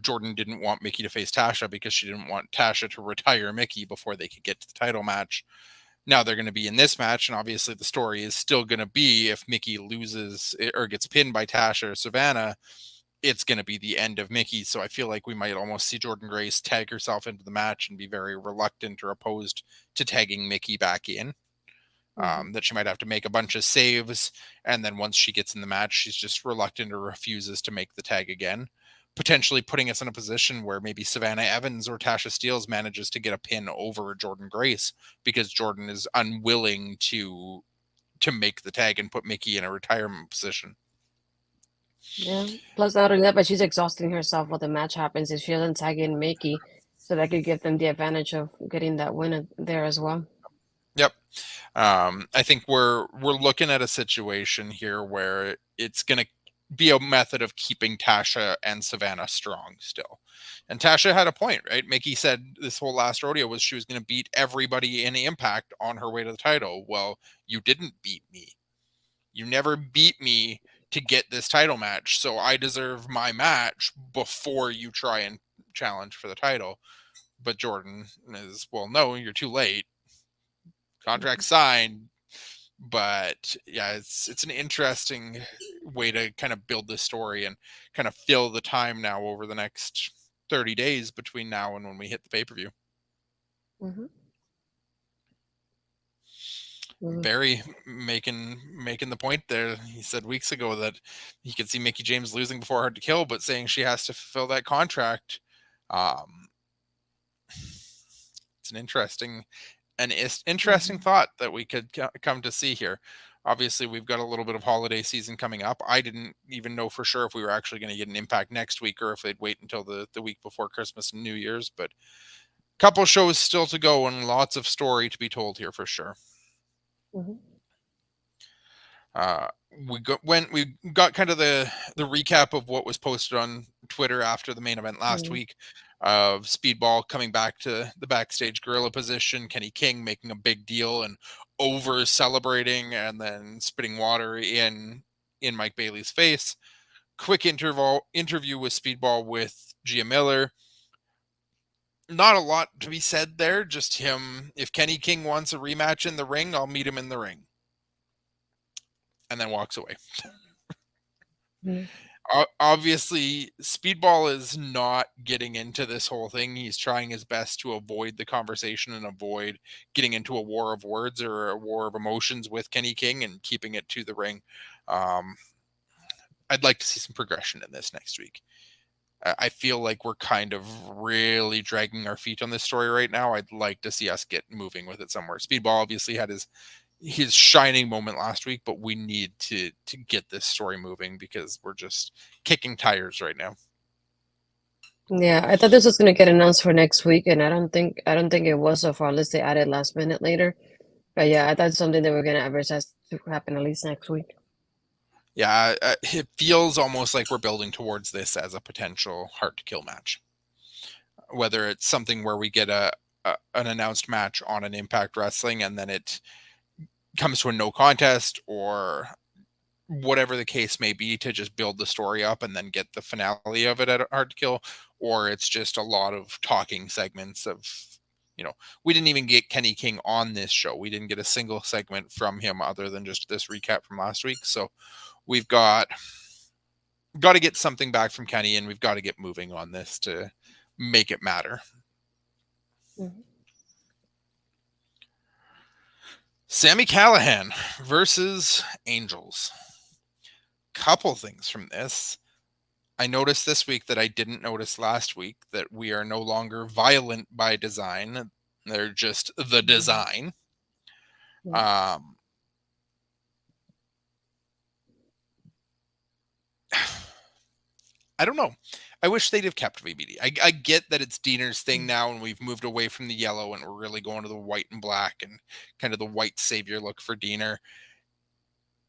Jordan didn't want Mickey to face Tasha because she didn't want Tasha to retire Mickey before they could get to the title match. Now they're going to be in this match, and obviously the story is still going to be if Mickey loses or gets pinned by Tasha or Savannah, it's going to be the end of Mickey. So I feel like we might almost see Jordan Grace tag herself into the match and be very reluctant or opposed to tagging Mickey back in. That she might have to make a bunch of saves, and then once she gets in the match, she's just reluctant or refuses to make the tag again. potentially putting us in a position where maybe Savannah Evans or Tasha Steeles manages to get a pin over Jordan Grace because Jordan is unwilling to make the tag and put Mickey in a retirement position. Yeah. Plus, not only that, but she's exhausting herself when the match happens. If she doesn't tag in Mickey, so that could give them the advantage of getting that win there as well. Yep. I think we're looking at a situation here where it's going to be a method of keeping Tasha and Savannah strong still. And Tasha had a point, right? Mickey said this whole last rodeo was she was going to beat everybody in Impact on her way to the title. Well, you didn't beat me. You never beat me to get this title match, so I deserve my match before you try and challenge for the title. But Jordan is, well, no, you're too late. Contract signed. But yeah, it's an interesting way to kind of build this story and kind of fill the time now over the next 30 days between now and when we hit the pay-per-view. Mm-hmm. Barry making the point there. He said weeks ago that he could see Mickie James losing before Hard to Kill, but saying she has to fulfill that contract. It's an interesting thought that we could come to see here. Obviously, we've got a little bit of holiday season coming up. I didn't even know for sure if we were actually going to get an Impact next week or if they'd wait until the week before Christmas and New Year's. But a couple shows still to go and lots of story to be told here for sure. Mm-hmm. We got kind of the recap of what was posted on Twitter after the main event last week of Speedball coming back to the backstage gorilla position, Kenny King making a big deal and over celebrating and then spitting water in Mike Bailey's face. Quick interview with Speedball with Gia Miller. Not a lot to be said there, just him. If Kenny King wants a rematch in the ring, I'll meet him in the ring. And then walks away. Obviously, Speedball is not getting into this whole thing. He's trying his best to avoid the conversation and avoid getting into a war of words or a war of emotions with Kenny King and keeping it to the ring. I'd like to see some progression in this next week. I feel like we're kind of really dragging our feet on this story right now. I'd like to see us get moving with it somewhere. Speedball obviously had his shining moment last week, but we need to get this story moving because we're just kicking tires right now. Yeah, I thought this was gonna get announced for next week, and I don't think it was so far, unless they added last minute later. But yeah, I thought it's something they were gonna advertise to happen at least next week. Yeah, it feels almost like we're building towards this as a potential Hard to Kill match. Whether it's something where we get an announced match on an Impact Wrestling and then it comes to a no contest or whatever the case may be to just build the story up and then get the finale of it at Hard to Kill, or it's just a lot of talking segments of, we didn't even get Kenny King on this show. We didn't get a single segment from him other than just this recap from last week. So we've got to get something back from Kenny and we've got to get moving on this to make it matter. Mm-hmm. Sami Callihan versus Angels. Couple things from this. I noticed this week that I didn't notice last week, that we are no longer violent by design. They're just the design. I don't know. I wish they'd have kept VBD. I get that it's Diener's thing now and we've moved away from the yellow and we're really going to the white and black and kind of the white savior look for Diener.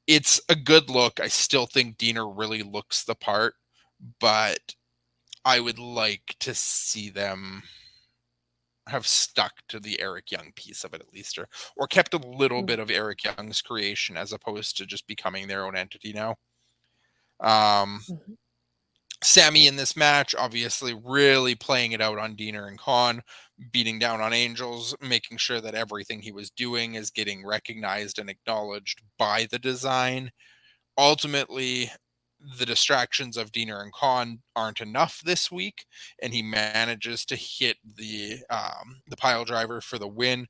It's a good look. I still think Diener really looks the part, but I would like to see them have stuck to the Eric Young piece of it at least, or kept a little bit of Eric Young's creation as opposed to just becoming their own entity now. Sami in this match, obviously really playing it out on Diener and Khan, beating down on Angels, making sure that everything he was doing is getting recognized and acknowledged by the design. Ultimately, the distractions of Diener and Khan aren't enough this week, and he manages to hit the pile driver for the win.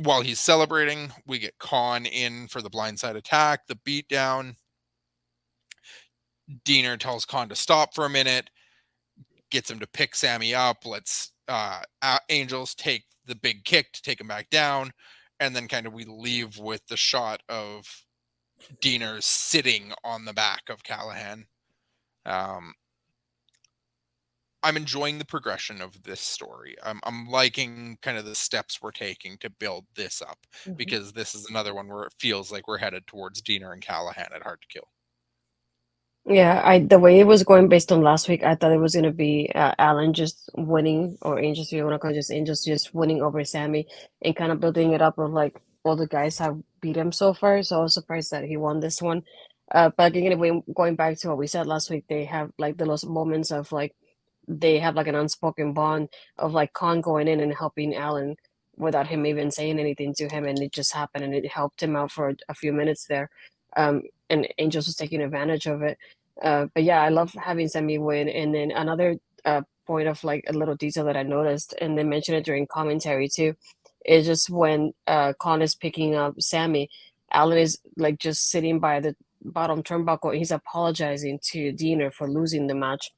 While he's celebrating, we get Khan in for the blindside attack, the beatdown. Diener tells Khan to stop for a minute. gets him to pick Sami up, lets Angels take the big kick to take him back down, and then kind of we leave with the shot of Diener sitting on the back of Callihan. I'm enjoying the progression of this story. I'm liking kind of the steps we're taking to build this up, because this is another one where it feels like we're headed towards Diener and Callihan at Hard to Kill. Yeah, the way it was going based on last week, I thought it was gonna be Alan just winning, or Angels, if you want to call it just Angels, just winning over Sami and kind of building it up of like all the guys have beat him so far. So I was surprised that he won this one. But again, going back to what we said last week, they have like those moments of like they have like an unspoken bond of like Khan going in and helping Alan without him even saying anything to him, and it just happened and it helped him out for a few minutes there. And Angels was taking advantage of it. But yeah, I love having Sami win. And then another point of like a little detail that I noticed, and they mentioned it during commentary too, is just when Khan is picking up Sami, Alan is like just sitting by the bottom turnbuckle and he's apologizing to Diener for losing the match.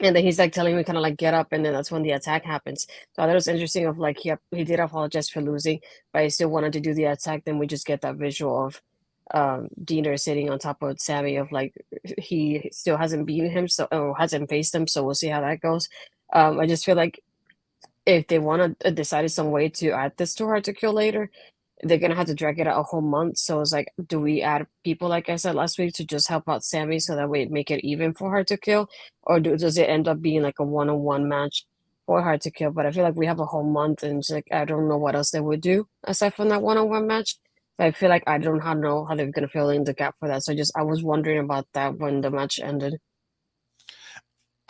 And then he's like telling me kind of like get up, and then that's when the attack happens. So that was interesting. Of like he did apologize for losing, but he still wanted to do the attack. Then we just get that visual of Diener sitting on top of Sami, of like he still hasn't beaten him, so or hasn't faced him. So we'll see how that goes. I just feel like if they want to decide some way to add this to Hard to Kill later, they're gonna have to drag it out a whole month. So it's like, do we add people like I said last week to just help out Sami so that way it make it even for Hard to Kill, or does it end up being like a one-on-one match for Hard to Kill? But I feel like we have a whole month, and it's like I don't know what else they would do aside from that one-on-one match. So I feel like I don't know how they're gonna fill in the gap for that. So I was wondering about that when the match ended.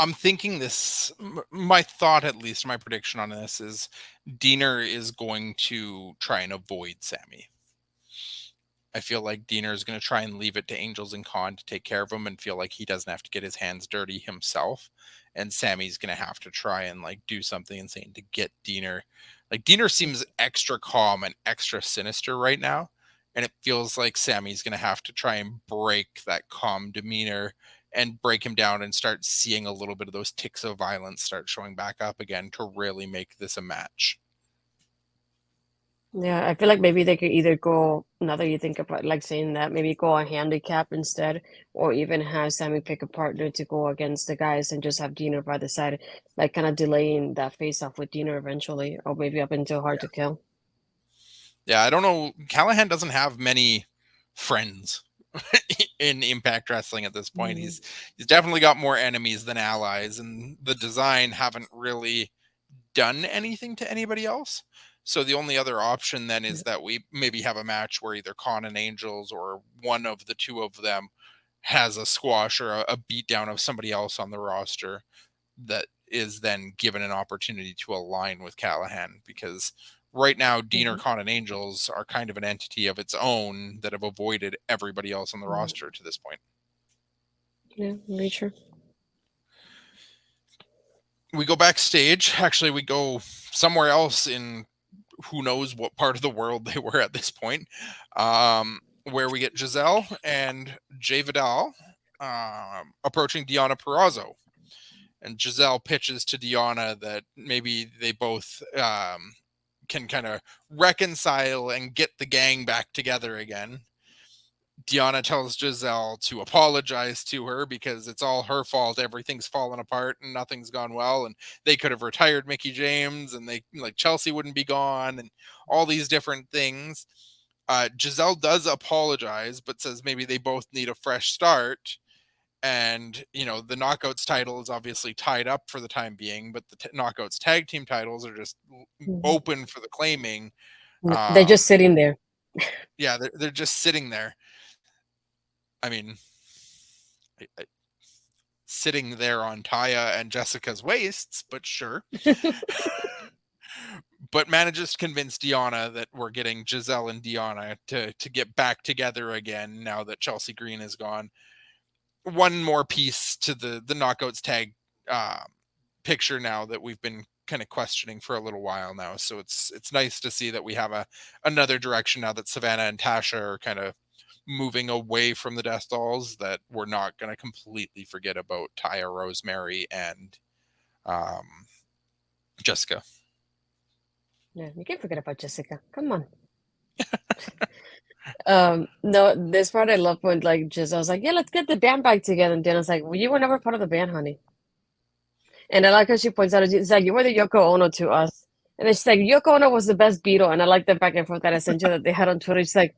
I'm thinking this, my thought, at least my prediction on this, is Diener is going to try and avoid Sami. I feel like Diener is going to try and leave it to Angels and Khan to take care of him and feel like he doesn't have to get his hands dirty himself. And Sami's going to have to try and like do something insane to get Diener. Like Diener seems extra calm and extra sinister right now. And it feels like Sami's going to have to try and break that calm demeanor and break him down and start seeing a little bit of those ticks of violence start showing back up again to really make this a match. Yeah, I feel like maybe they could either go, now that you think about like saying that, maybe go a handicap instead, or even have Sami pick a partner to go against the guys and just have Diener by the side, like kind of delaying that face off with Diener eventually, or maybe up until Hard to Kill. Yeah, I don't know. Callihan doesn't have many friends in Impact Wrestling at this point. He's definitely got more enemies than allies, and the design haven't really done anything to anybody else. So the only other option then is that we maybe have a match where either Khan and Angels or one of the two of them has a squash or a beatdown of somebody else on the roster that is then given an opportunity to align with Callihan, because right now Diener, Khan, and Angels are kind of an entity of its own that have avoided everybody else on the roster to this point. Yeah, very true. We go backstage. Actually, we go somewhere else in who knows what part of the world they were at this point, where we get Giselle and Jay Vidal approaching Deonna Purrazzo. And Giselle pitches to Deonna that maybe they both can kind of reconcile and get the gang back together again. Deonna tells Giselle to apologize to her because it's all her fault. Everything's fallen apart and nothing's gone well. And they could have retired Mickie James, and they like Chelsea wouldn't be gone, and all these different things. Giselle does apologize, but says maybe they both need a fresh start. And, you know, the Knockouts title is obviously tied up for the time being, but the Knockouts tag team titles are just open for the claiming. They're just sitting there. Yeah, they're just sitting there. I mean, sitting there on Taya and Jessica's waists, but sure. But manages to convince Deonna that we're getting Giselle and Deonna to get back together again now that Chelsea Green is gone. One more piece to the Knockouts tag picture now that we've been kind of questioning for a little while now. So it's nice to see that we have another direction now that Savannah and Tasha are kind of moving away from the Death Dolls, that we're not going to completely forget about Taya, Rosemary, and um, Jessica. Yeah, you can't forget about Jessica. Come on. No, this part I love when like just I was like, yeah, let's get the band back together. And Dana's like, well, you were never part of the band, honey. And I like how she points out, it's like, you were the Yoko Ono to us. And it's like, Yoko Ono was the best Beatle. And I like the back and forth that I sent you that they had on Twitter. It's like,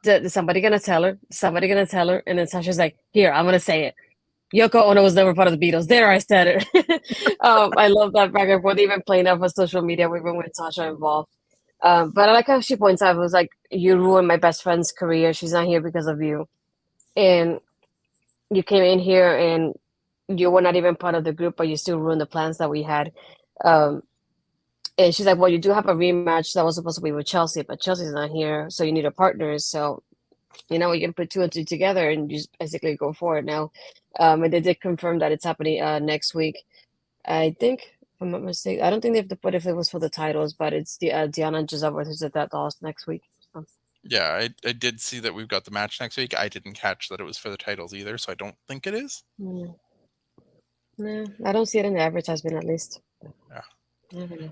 is somebody going to tell her? Somebody going to tell her? And then Sasha's like, here, I'm going to say it. Yoko Ono was never part of the Beatles. There, I said it. I love that back and forth, even playing up on social media, even with Sasha involved. But I like how she points out, it was like, you ruined my best friend's career. She's not here because of you. And you came in here and you were not even part of the group, but you still ruined the plans that we had. Um, and she's like, well, you do have a rematch that was supposed to be with Chelsea, but Chelsea's not here, so you need a partner. So, we can put two and two together and just basically go for it now. And they did confirm that it's happening next week. I think, if I'm not mistaken, I don't think they have to put if it was for the titles, but it's the Diana and Giselle versus that lost next week. So. Yeah, I did see that we've got the match next week. I didn't catch that it was for the titles either, so I don't think it is. No, I don't see it in the advertisement, at least. Yeah. I don't know.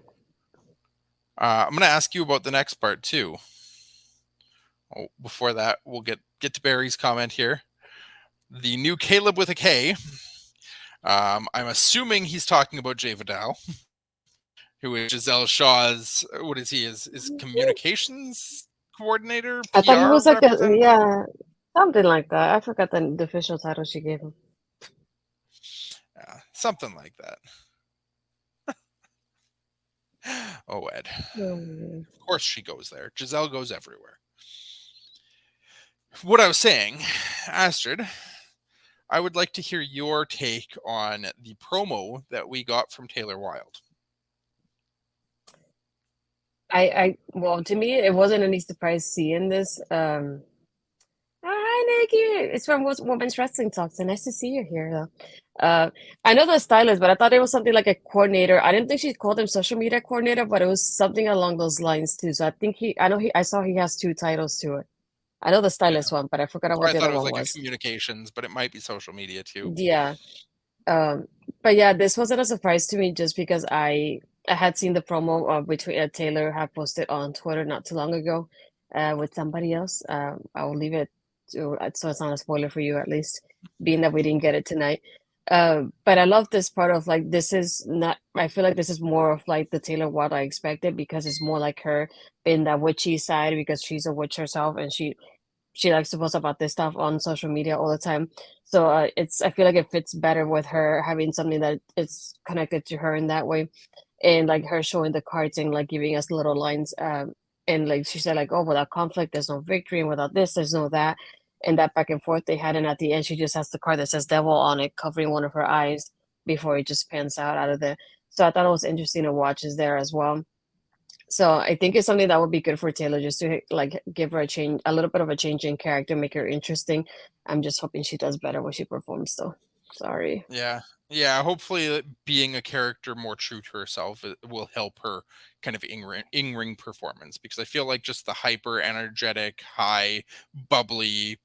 I'm going to ask you about the next part too. Oh, before that, we'll get to Barry's comment here. The new Caleb with a K. I'm assuming he's talking about Jay Vidal, who is Giselle Shaw's. What is he? Is communications coordinator? PR I thought he was like something like that. I forgot the official title she gave him. Yeah, something like that. Oh, Ed. Of course she goes there. Giselle goes everywhere. What I was saying, Astrid, I would like to hear your take on the promo that we got from Taylor Wilde. Well, to me, it wasn't any surprise seeing this. Oh, hi, Nikki. It's from Women's Wrestling Talk. So nice to see you here, though. I know the stylist, but I thought it was something like a coordinator. I didn't think she called him social media coordinator, but it was something along those lines too. So I saw he has two titles to it. I know the stylist one, but I forgot what the other one was. I thought it was like a communications, but it might be social media too. Yeah. But yeah, this wasn't a surprise to me just because I had seen the promo between Taylor had posted on Twitter not too long ago with somebody else. I will leave it so it's not a spoiler for you, at least, being that we didn't get it tonight. But I love this part of like, this is not, I feel like this is more of like the Taylor what I expected, because it's more like her in that witchy side, because she's a witch herself and she likes to post about this stuff on social media all the time. So I feel like it fits better with her having something that is connected to her in that way, and like her showing the cards and like giving us little lines. And like she said, like, oh, without conflict, there's no victory, and without this, there's no that. And that back and forth they had, and at the end, she just has the card that says devil on it, covering one of her eyes before it just pans out of there. So I thought it was interesting to watch is there as well. So I think it's something that would be good for Taylor, just to like give her a little bit of a change in character, make her interesting. I'm just hoping she does better when she performs though. Sorry. Yeah. Hopefully being a character more true to herself will help her kind of in-ring performance, because I feel like just the hyper energetic, high, bubbly,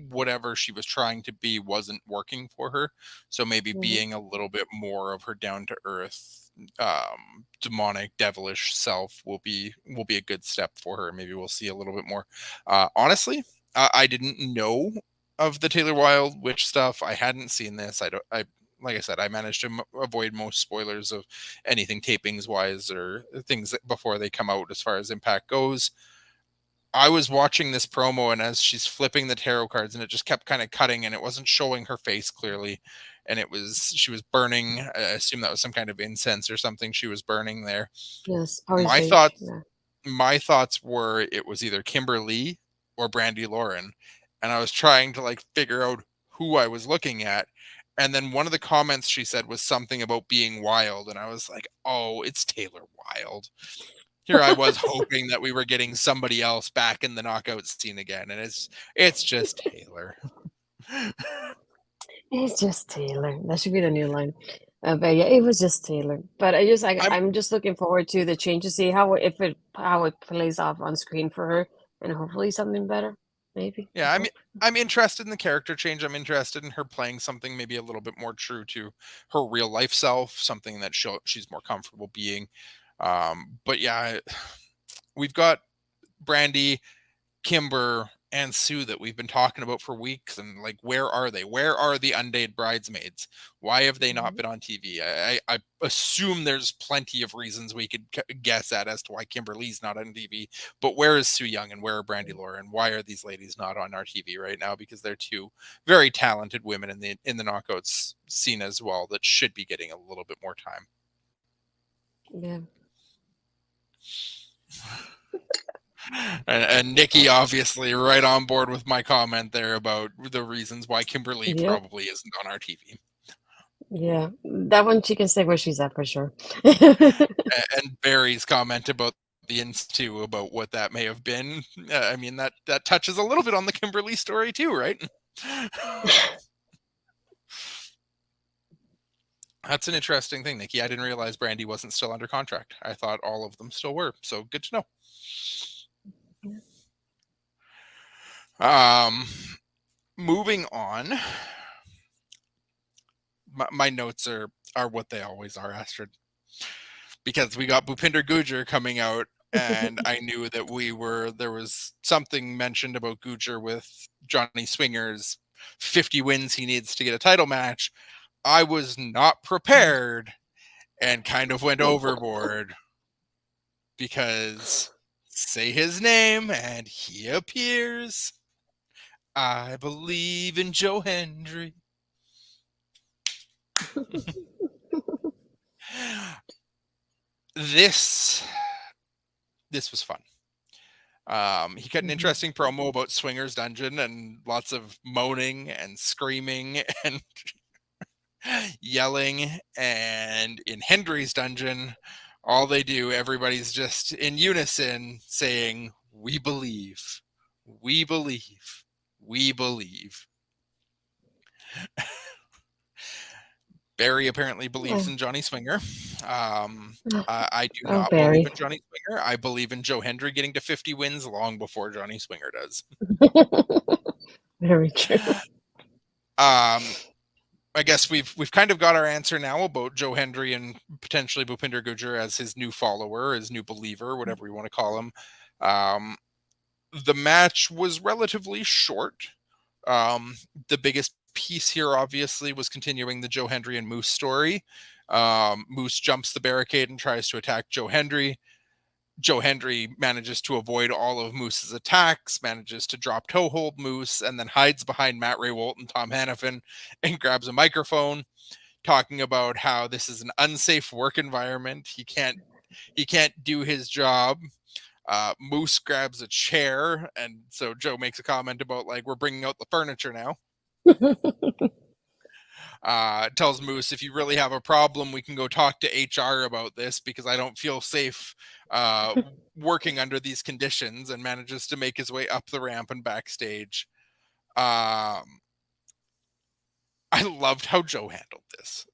whatever she was trying to be wasn't working for her. So maybe being a little bit more of her down to earth, demonic, devilish self will be a good step for her. Maybe we'll see a little bit more. Honestly, I didn't know of the Taylor Wilde witch stuff. I hadn't seen this. Like I said, I managed to avoid most spoilers of anything tapings wise or things before they come out as far as Impact goes. I was watching this promo, and as she's flipping the tarot cards, and it just kept kind of cutting, and it wasn't showing her face clearly, and she was burning. I assume that was some kind of incense or something she was burning there. Yes. My thoughts were it was either Kimberly or Brandy Lauren, and I was trying to like figure out who I was looking at. And then one of the comments she said was something about being wild, and I was like, oh, it's Taylor Wilde. Here I was hoping that we were getting somebody else back in the knockout scene again, and it's just Taylor. It's just Taylor. That should be the new line. But yeah, it was just Taylor. But I'm just looking forward to the change to see how it plays off on screen for her, and hopefully something better. maybe. I Yeah, hope. I'm interested in the character change. I'm interested in her playing something maybe a little bit more true to her real life self, something that she's more comfortable being. But yeah, we've got Brandy, Kimber, and Sue that we've been talking about for weeks, and like, where are they? Where are the undated bridesmaids? Why have they not Mhm. been on TV? I assume there's plenty of reasons we could guess at as to why Kimberly's not on TV, but where is Sue Young and where are Brandy Laura, and why are these ladies not on our TV right now? Because they're two very talented women in the knockouts scene as well that should be getting a little bit more time. Yeah. And Nikki obviously right on board with my comment there about the reasons why Kimberly Yep. probably isn't on our TV. Yeah. That one she can stay where she's at for sure. And Barry's comment about the ins too, about what that may have been. I mean, that touches a little bit on the Kimberly story too, right? That's an interesting thing, Nikki. I didn't realize Brandy wasn't still under contract. I thought all of them still were. So good to know. Moving on. My notes are what they always are, Astrid, because we got Bhupinder Gujar coming out, and I knew that there was something mentioned about Gujar with Johnny Swinger's 50 wins he needs to get a title match. I was not prepared and kind of went overboard because say his name and he appears. I believe in Joe Hendry. This was fun. He cut an interesting promo about Swinger's Dungeon and lots of moaning and screaming and yelling. And in Hendry's Dungeon, all they do, everybody's just in unison saying, "We believe, we believe, we believe." Barry apparently believes Oh, in Johnny Swinger. I do oh, not believe Barry. in Johnny Swinger. I believe in Joe Hendry getting to 50 wins long before Johnny Swinger does. Very true. I guess we've kind of got our answer now about Joe Hendry and potentially Bhupinder Gujar as his new follower, his new believer, whatever you want to call him. The match was relatively short. The biggest piece here, obviously, was continuing the Joe Hendry and Moose story. Moose jumps the barricade and tries to attack Joe Hendry. Joe Hendry manages to avoid all of Moose's attacks, manages to drop toe hold Moose, and then hides behind Matt Raywolt and Tom Hannafin and grabs a microphone, talking about how this is an unsafe work environment. He can't do his job. Moose grabs a chair, and so Joe makes a comment about like, we're bringing out the furniture now. Tells Moose, if you really have a problem, we can go talk to HR about this because I don't feel safe working under these conditions, and manages to make his way up the ramp and backstage. I loved how Joe handled this.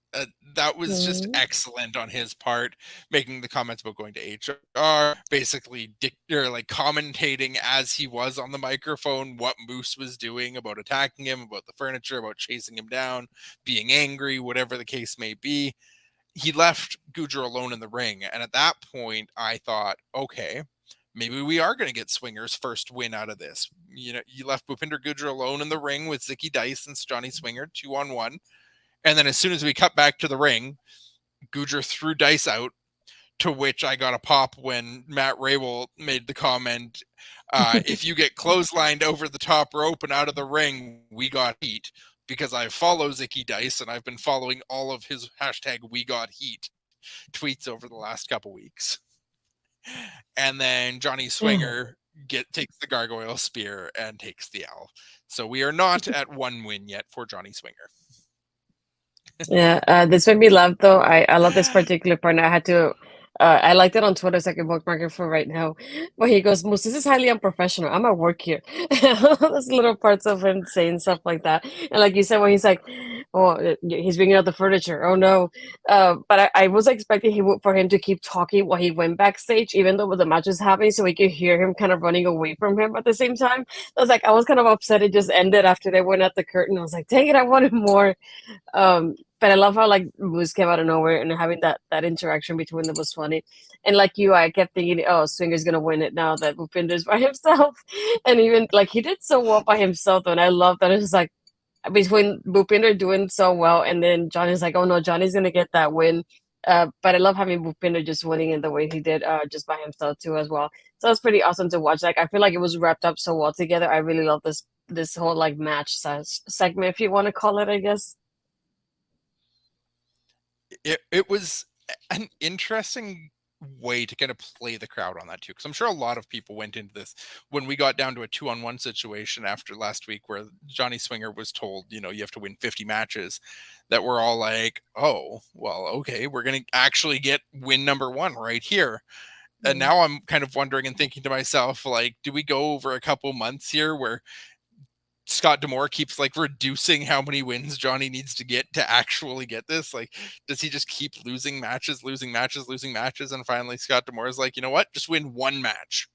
That was just excellent on his part, making the comments about going to HR, basically like commentating as he was on the microphone what Moose was doing, about attacking him, about the furniture, about chasing him down, being angry, whatever the case may be. He left Gujar alone in the ring, and at that point, I thought, okay, maybe we are going to get Swinger's first win out of this. You know, you left Bhupinder Gujar alone in the ring with Zicky Dice and Johnny Swinger 2-on-1. And then as soon as we cut back to the ring, Gujar threw Dice out, to which I got a pop when Matt Raywolt made the comment, if you get clotheslined over the top rope and out of the ring, we got heat. Because I follow Zicky Dice and I've been following all of his hashtag We Got Heat tweets over the last couple weeks. And then Johnny Swinger takes the gargoyle spear and takes the L. So we are not at one win yet for Johnny Swinger. Yeah, this made me laugh though. I love this particular part. And I had to, I liked it on Twitter, so I can bookmark it for right now. But he goes, "Moose, this is highly unprofessional. I'm at work here." Those little parts of him saying stuff like that, and like you said, when he's like, oh, he's bringing out the furniture. Oh no. But I was expecting for him to keep talking while he went backstage, even though the match was happening, so we could hear him kind of running away from him at the same time. I was kind of upset it just ended after they went at the curtain. I was like, dang it, I wanted more. But I love how like Moose came out of nowhere and having that interaction between them was funny. And like you, I kept thinking, oh, Swinger's gonna win it now that Bhupinder's by himself. And even like he did so well by himself, though, and I love that it's like between Bhupinder doing so well and then Johnny's like, oh no, Johnny's gonna get that win. But I love having Bhupinder just winning in the way he did, just by himself too as well. So it's pretty awesome to watch. Like I feel like it was wrapped up so well together. I really love this whole like match segment, if you want to call it, I guess. It was an interesting way to kind of play the crowd on that too, because I'm sure a lot of people went into this when we got down to a 2-on-1 situation after last week where Johnny Swinger was told, you have to win 50 matches, that we're all like, oh well, okay, we're gonna actually get win number one right here. And now I'm kind of wondering and thinking to myself, like, do we go over a couple months here where Scott D'Amore keeps like reducing how many wins Johnny needs to get to actually get this? Like, does he just keep losing matches, and finally Scott D'Amore is like, you know what, just win one match?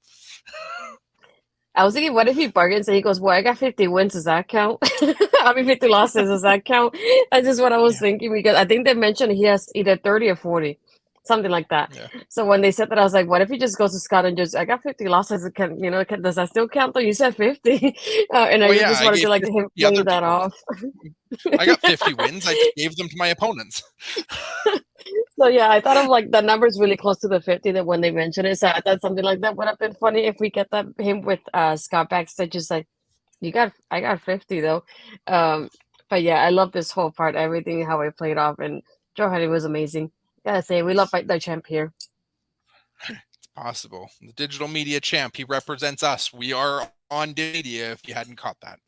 I was thinking, what if he bargains and he goes, well, I got 50 wins, does that count? 50 losses, does that count? That's just what I was thinking, because I think they mentioned he has either 30 or 40, something like that. So when they said that, I was like, what if he just goes to Scott and just, I got 50 losses, does that still count though? You said 50. And I just wanted to like him playing that off. I got 50 wins, I just gave them to my opponents. So yeah, I thought of like the numbers really close to the 50 that when they mentioned it. So I thought something like that would have been funny if we get him with Scott backstage, just like, I got 50 though. But yeah, I love this whole part, everything, how it played off, and Joe Hardy was amazing. Gotta say, we love the champ here. It's possible. The digital media champ, he represents us. We are on media, if you hadn't caught that.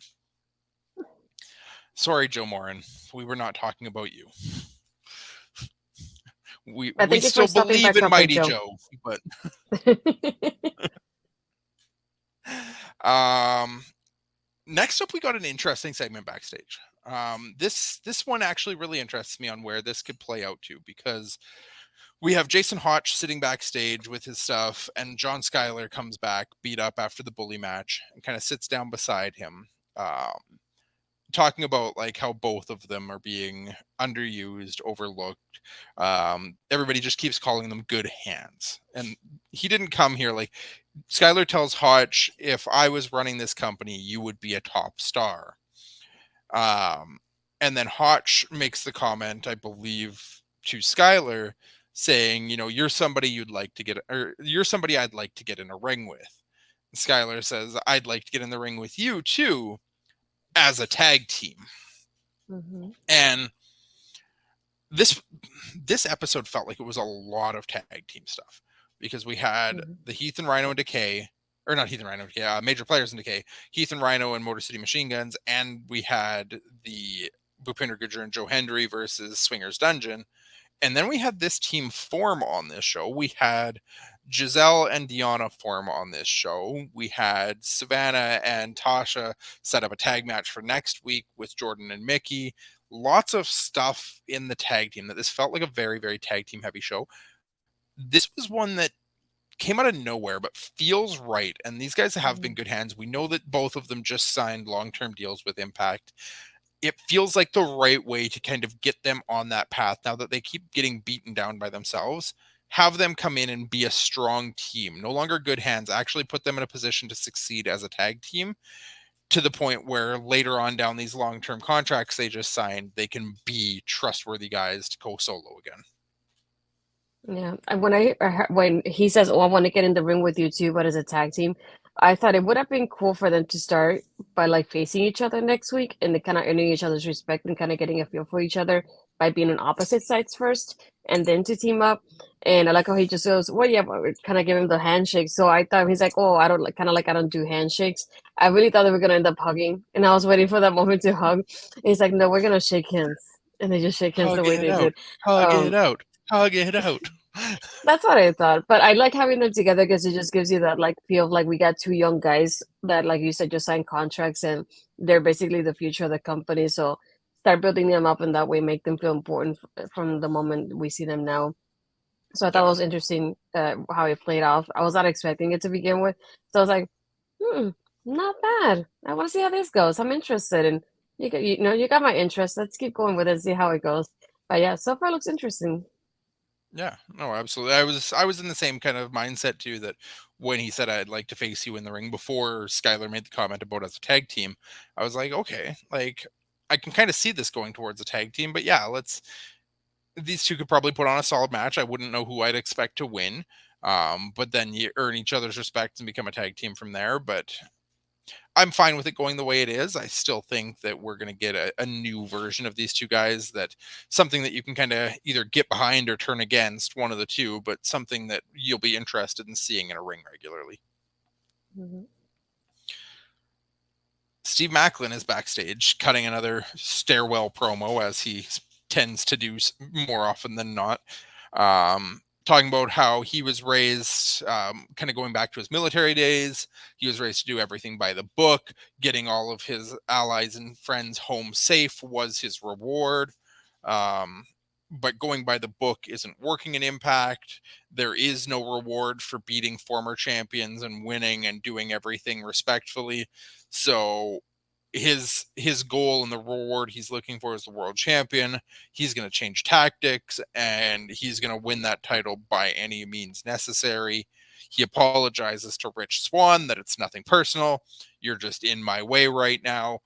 Sorry, Joe Morin. We were not talking about you. We still believe in Mighty Joe, but next up we got an interesting segment backstage. This one actually really interests me on where this could play out to, because we have Jason Hotch sitting backstage with his stuff, and John Skyler comes back beat up after the bully match and kind of sits down beside him, talking about like how both of them are being underused, overlooked. Everybody just keeps calling them good hands, and he didn't come here. Like, Skyler tells Hotch, if I was running this company, you would be a top star. And then Hotch makes the comment, I believe, to Skyler, saying, you're somebody you'd like to get, or you're somebody I'd like to get in a ring with. And Skyler says, I'd like to get in the ring with you too, as a tag team. And this episode felt like it was a lot of tag team stuff, because we had the Heath and Rhino and Decay, or not Heath and Rhino, major players in Decay, Heath and Rhino and Motor City Machine Guns, and we had the Bhupinder Gujjar and Joe Hendry versus Swingers Dungeon. And then we had this team form on this show. We had Giselle and Deanna form on this show. We had Savannah and Tasha set up a tag match for next week with Jordan and Mickey. Lots of stuff in the tag team. That this felt like a very, very tag team heavy show. This was one that came out of nowhere, but feels right. And these guys have been good hands. We know that both of them just signed long-term deals with Impact. It feels like the right way to kind of get them on that path now that they keep getting beaten down by themselves. Have them come in and be a strong team, no longer good hands, actually put them in a position to succeed as a tag team, to the point where later on down these long-term contracts they just signed, they can be trustworthy guys to go solo again. Yeah, and when he says, "Oh, I want to get in the ring with you too," but as a tag team, I thought it would have been cool for them to start by like facing each other next week and they kind of earning each other's respect and kind of getting a feel for each other by being on opposite sides first, and then to team up. And I like how he just goes, "Well, yeah," but we're kind of giving him the handshake. So I thought he's like, "Oh, I don't like, kind of like I don't do handshakes." I really thought they were gonna end up hugging, and I was waiting for that moment to hug. And he's like, "No, we're gonna shake hands," and they just shake hands the way they did. Hug it out. Hug it out. That's what I thought, but I like having them together because it just gives you that like feel of like we got two young guys that, like you said, just signed contracts and they're basically the future of the company. So start building them up in that way, make them feel important from the moment we see them now. So I thought it Yeah. was interesting how it played off. I was not expecting it to begin with, so I was like, hmm, not bad. I want to see how this goes. I'm interested, and you know, you got my interest. Let's keep going with it and see how it goes. But yeah, so far looks interesting. Yeah, no, absolutely. I was in the same kind of mindset too, that when he said I'd like to face you in the ring before Skyler made the comment about us a tag team, I was like, okay, like I can kind of see this going towards a tag team, but yeah, let's these two could probably put on a solid match. I wouldn't know who I'd expect to win. But then you earn each other's respect and become a tag team from there. But I'm fine with it going the way it is. I still think that we're going to get a new version of these two guys, that something that you can kind of either get behind or turn against, one of the two, but something that you'll be interested in seeing in a ring regularly. Mhm. Steve Macklin is backstage cutting another stairwell promo, as he tends to do more often than not. Talking about how he was raised, kind of going back to his military days. He was raised to do everything by the book. Getting all of his allies and friends home safe was his reward. Um, but going by the book isn't working in Impact. There is no reward for beating former champions and winning and doing everything respectfully. So his goal and the reward he's looking for is the world champion. He's going to change tactics and he's going to win that title by any means necessary. He apologizes to Rich Swann that it's nothing personal. You're just in my way right now.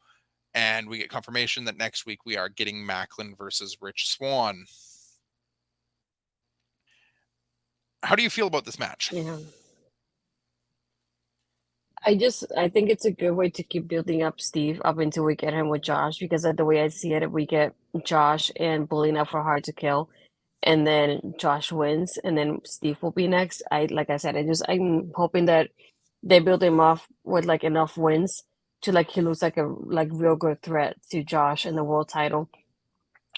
And we get confirmation that next week we are getting Macklin versus Rich Swann. How do you feel about this match? Yeah. I think it's a good way to keep building up Steve up until we get him with Josh, because of the way I see it, we get Josh and Bullying Up for Hard to Kill, and then Josh wins, and then Steve will be next. Like I said, I'm hoping that they build him off with like enough wins to like he looks like a like real good threat to Josh in the world title,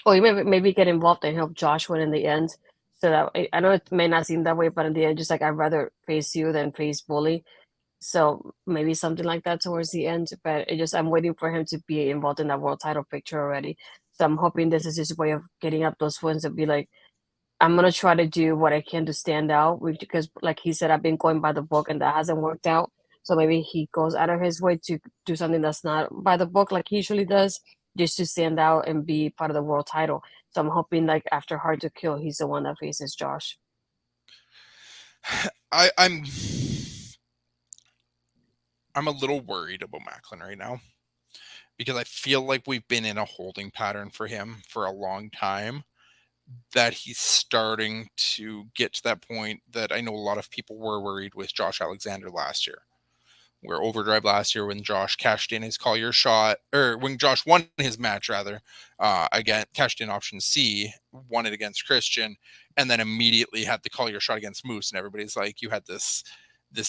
or you maybe get involved and help Josh win in the end. So that I know it may not seem that way, but in the end, just like I'd rather face you than face Bully. So maybe something like that towards the end. But I'm waiting for him to be involved in that world title picture already. So I'm hoping this is his way of getting up those wins and be like, I'm gonna try to do what I can to stand out. Because like he said, I've been going by the book and that hasn't worked out. So maybe he goes out of his way to do something that's not by the book like he usually does, just to stand out and be part of the world title. So I'm hoping like after Hard to Kill, he's the one that faces Josh. I'm a little worried about Macklin right now, because I feel like we've been in a holding pattern for him for a long time, that he's starting to get to that point that I know a lot of people were worried with Josh Alexander last year. Where Overdrive last year, when Josh cashed in his call your shot, or when Josh won his match rather, again cashed in option C, won it against Christian, and then immediately had the call your shot against Moose, and everybody's like, you had this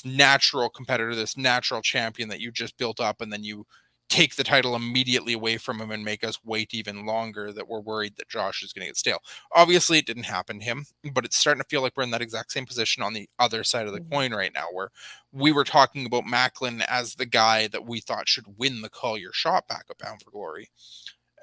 natural competitor, this natural champion that you just built up, and then you take the title immediately away from him and make us wait even longer, that we're worried that Josh is going to get stale. Obviously, it didn't happen to him, but it's starting to feel like we're in that exact same position on the other side of the coin right now, where we were talking about Macklin as the guy that we thought should win the call your shot back at Bound for Glory.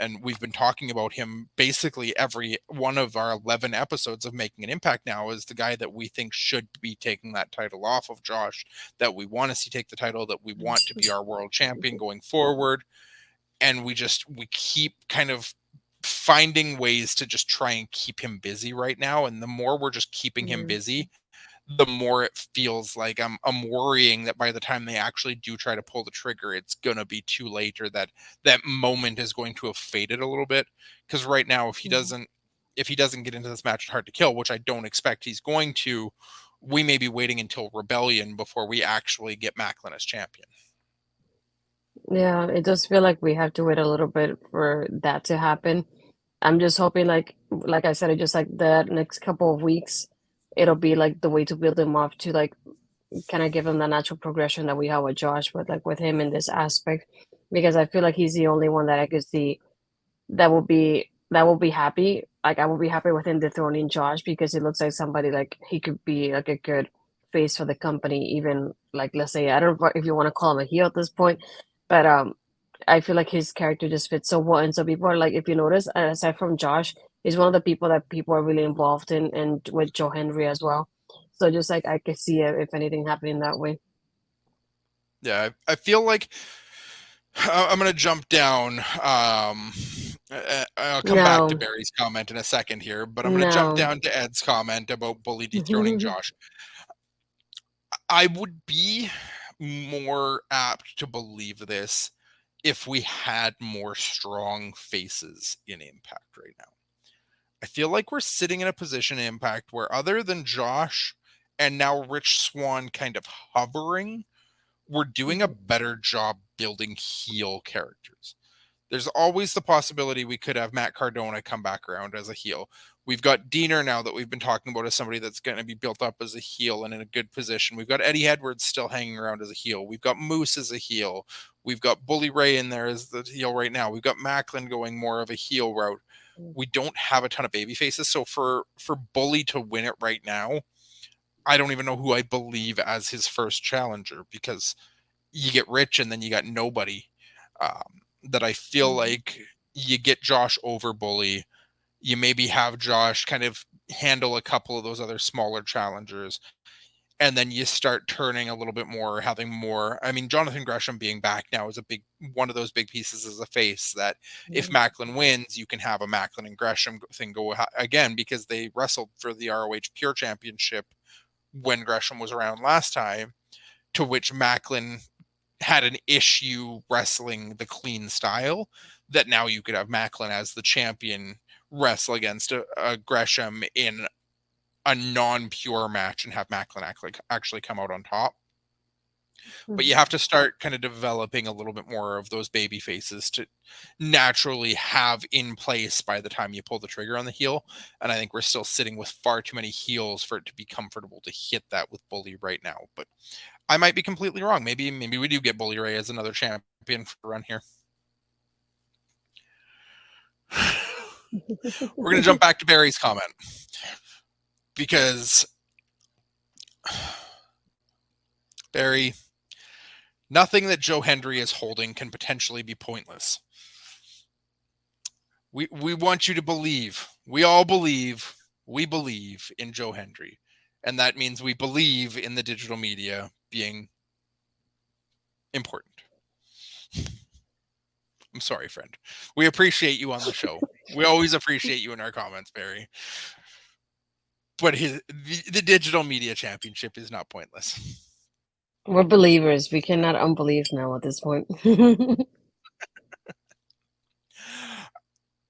And we've been talking about him basically every one of our 11 episodes of Making an Impact now as the guy that we think should be taking that title off of Josh, that we want to see take the title, that we want to be our world champion going forward. And we keep kind of finding ways to just try and keep him busy right now. And the more we're just keeping him busy, the more it feels like I'm worrying that by the time they actually do try to pull the trigger, it's gonna be too late, or that moment is going to have faded a little bit. Because right now, if he doesn't get into this match at Hard to Kill, which I don't expect he's going to, we may be waiting until Rebellion before we actually get Macklin as champion. Yeah, it does feel like we have to wait a little bit for that to happen. I'm just hoping, like I said, it just like the next couple of weeks, it'll be like the way to build him up to like kind of give him the natural progression that we have with Josh, but like with him in this aspect, because I feel like he's the only one that I could see that will be happy. Like I will be happy with him dethroning Josh, because it looks like somebody like he could be like a good face for the company, even like let's say I don't know if you want to call him a heel at this point, but I feel like his character just fits so well. And so people are like, if you notice, aside from Josh, he's one of the people that people are really involved in, and with Joe Henry as well. So just like I could see it, if anything happening that way. Yeah, I feel like I'm going to jump down. I'll come back to No, Barry's comment in a second here, but I'm going to jump no. down to Ed's comment about Bully dethroning Josh. I would be more apt to believe this if we had more strong faces in Impact right now. I feel like we're sitting in a position in Impact where, other than Josh and now Rich Swann kind of hovering, we're doing a better job building heel characters. There's always the possibility we could have Matt Cardona come back around as a heel. We've got Diener now that we've been talking about as somebody that's going to be built up as a heel and in a good position. We've got Eddie Edwards still hanging around as a heel. We've got Moose as a heel. We've got Bully Ray in there as the heel right now. We've got Macklin going more of a heel route. We don't have a ton of baby faces. So for Bully to win it right now, I don't even know who I believe as his first challenger, because you get Rich and then you got nobody. That I feel like you get Josh over Bully. You maybe have Josh kind of handle a couple of those other smaller challengers. And then you start turning a little bit more, having more. I mean, Jonathan Gresham being back now is one of those big pieces as a face that if Macklin wins, you can have a Macklin and Gresham thing go again, because they wrestled for the ROH Pure Championship when Gresham was around last time, to which Macklin had an issue wrestling the clean style, that now you could have Macklin as the champion wrestle against a Gresham in a non-pure match and have Macklin actually come out on top. But you have to start kind of developing a little bit more of those baby faces to naturally have in place by the time you pull the trigger on the heel. And I think we're still sitting with far too many heels for it to be comfortable to hit that with Bully right now. But I might be completely wrong. Maybe we do get Bully Ray as another champion for a run here. We're going to jump back to Barry's comment, because Barry, nothing that Joe Hendry is holding can potentially be pointless. We want you to believe. We all believe. We believe in Joe Hendry. And that means we believe in the digital media being important. I'm sorry, friend. We appreciate you on the show. We always appreciate you in our comments, Barry. But the digital media championship is not pointless. We're believers. We cannot unbelieve now at this point.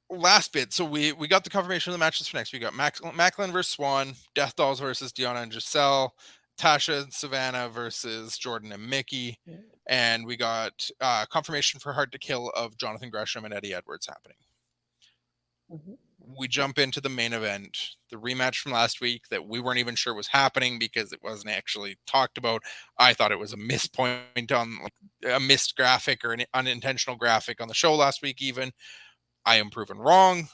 Last bit. So we got the confirmation of the matches for next. We got Macklin versus Swan, Death Dolls versus Deanna and Giselle, Tasha and Savannah versus Jordan and Mickey, and we got confirmation for Hard to Kill of Jonathan Gresham and Eddie Edwards happening. We jump into the main event, the rematch from last week that we weren't even sure was happening because it wasn't actually talked about. I thought it was a missed point on, like, a missed graphic or an unintentional graphic on the show last week even. I am proven wrong.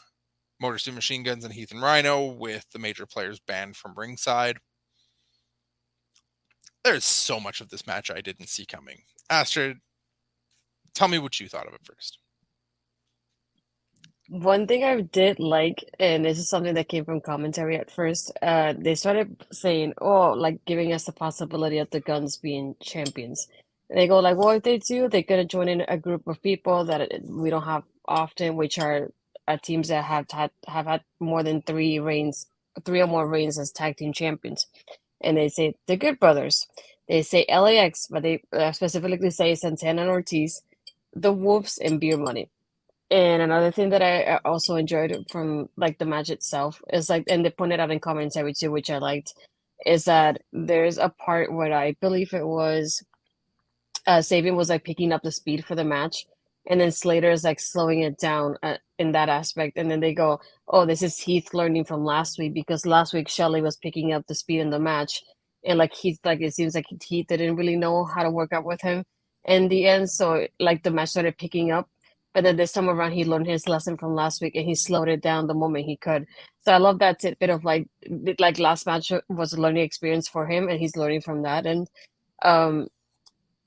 Motor City Machine Guns and Heath and Rhino with the major players banned from ringside. There's so much of this match I didn't see coming. Astrid, tell me what you thought of it first. One thing I did like, and this is something that came from commentary at first, they started saying, oh, like giving us the possibility of the Guns being champions. And they go like, well, if they do, they're gonna join in a group of people that we don't have often, which are teams that have had more than three or more reigns as tag team champions. And they say the Good Brothers. They say LAX, but they specifically say Santana and Ortiz, the Wolves, and Beer Money. And another thing that I also enjoyed from like the match itself is like, and they pointed out in commentary too, which I liked, is that there's a part where I believe it was Sabin was like picking up the speed for the match, and then Slater is like slowing it down in that aspect, and then they go, "Oh, this is Heath learning from last week because last week Shelley was picking up the speed in the match, and like Heath, like it seems like Heath didn't really know how to work out with him in the end, so like the match started picking up." But then this time around, he learned his lesson from last week, and he slowed it down the moment he could. So I love that tidbit of like last match was a learning experience for him, and he's learning from that. And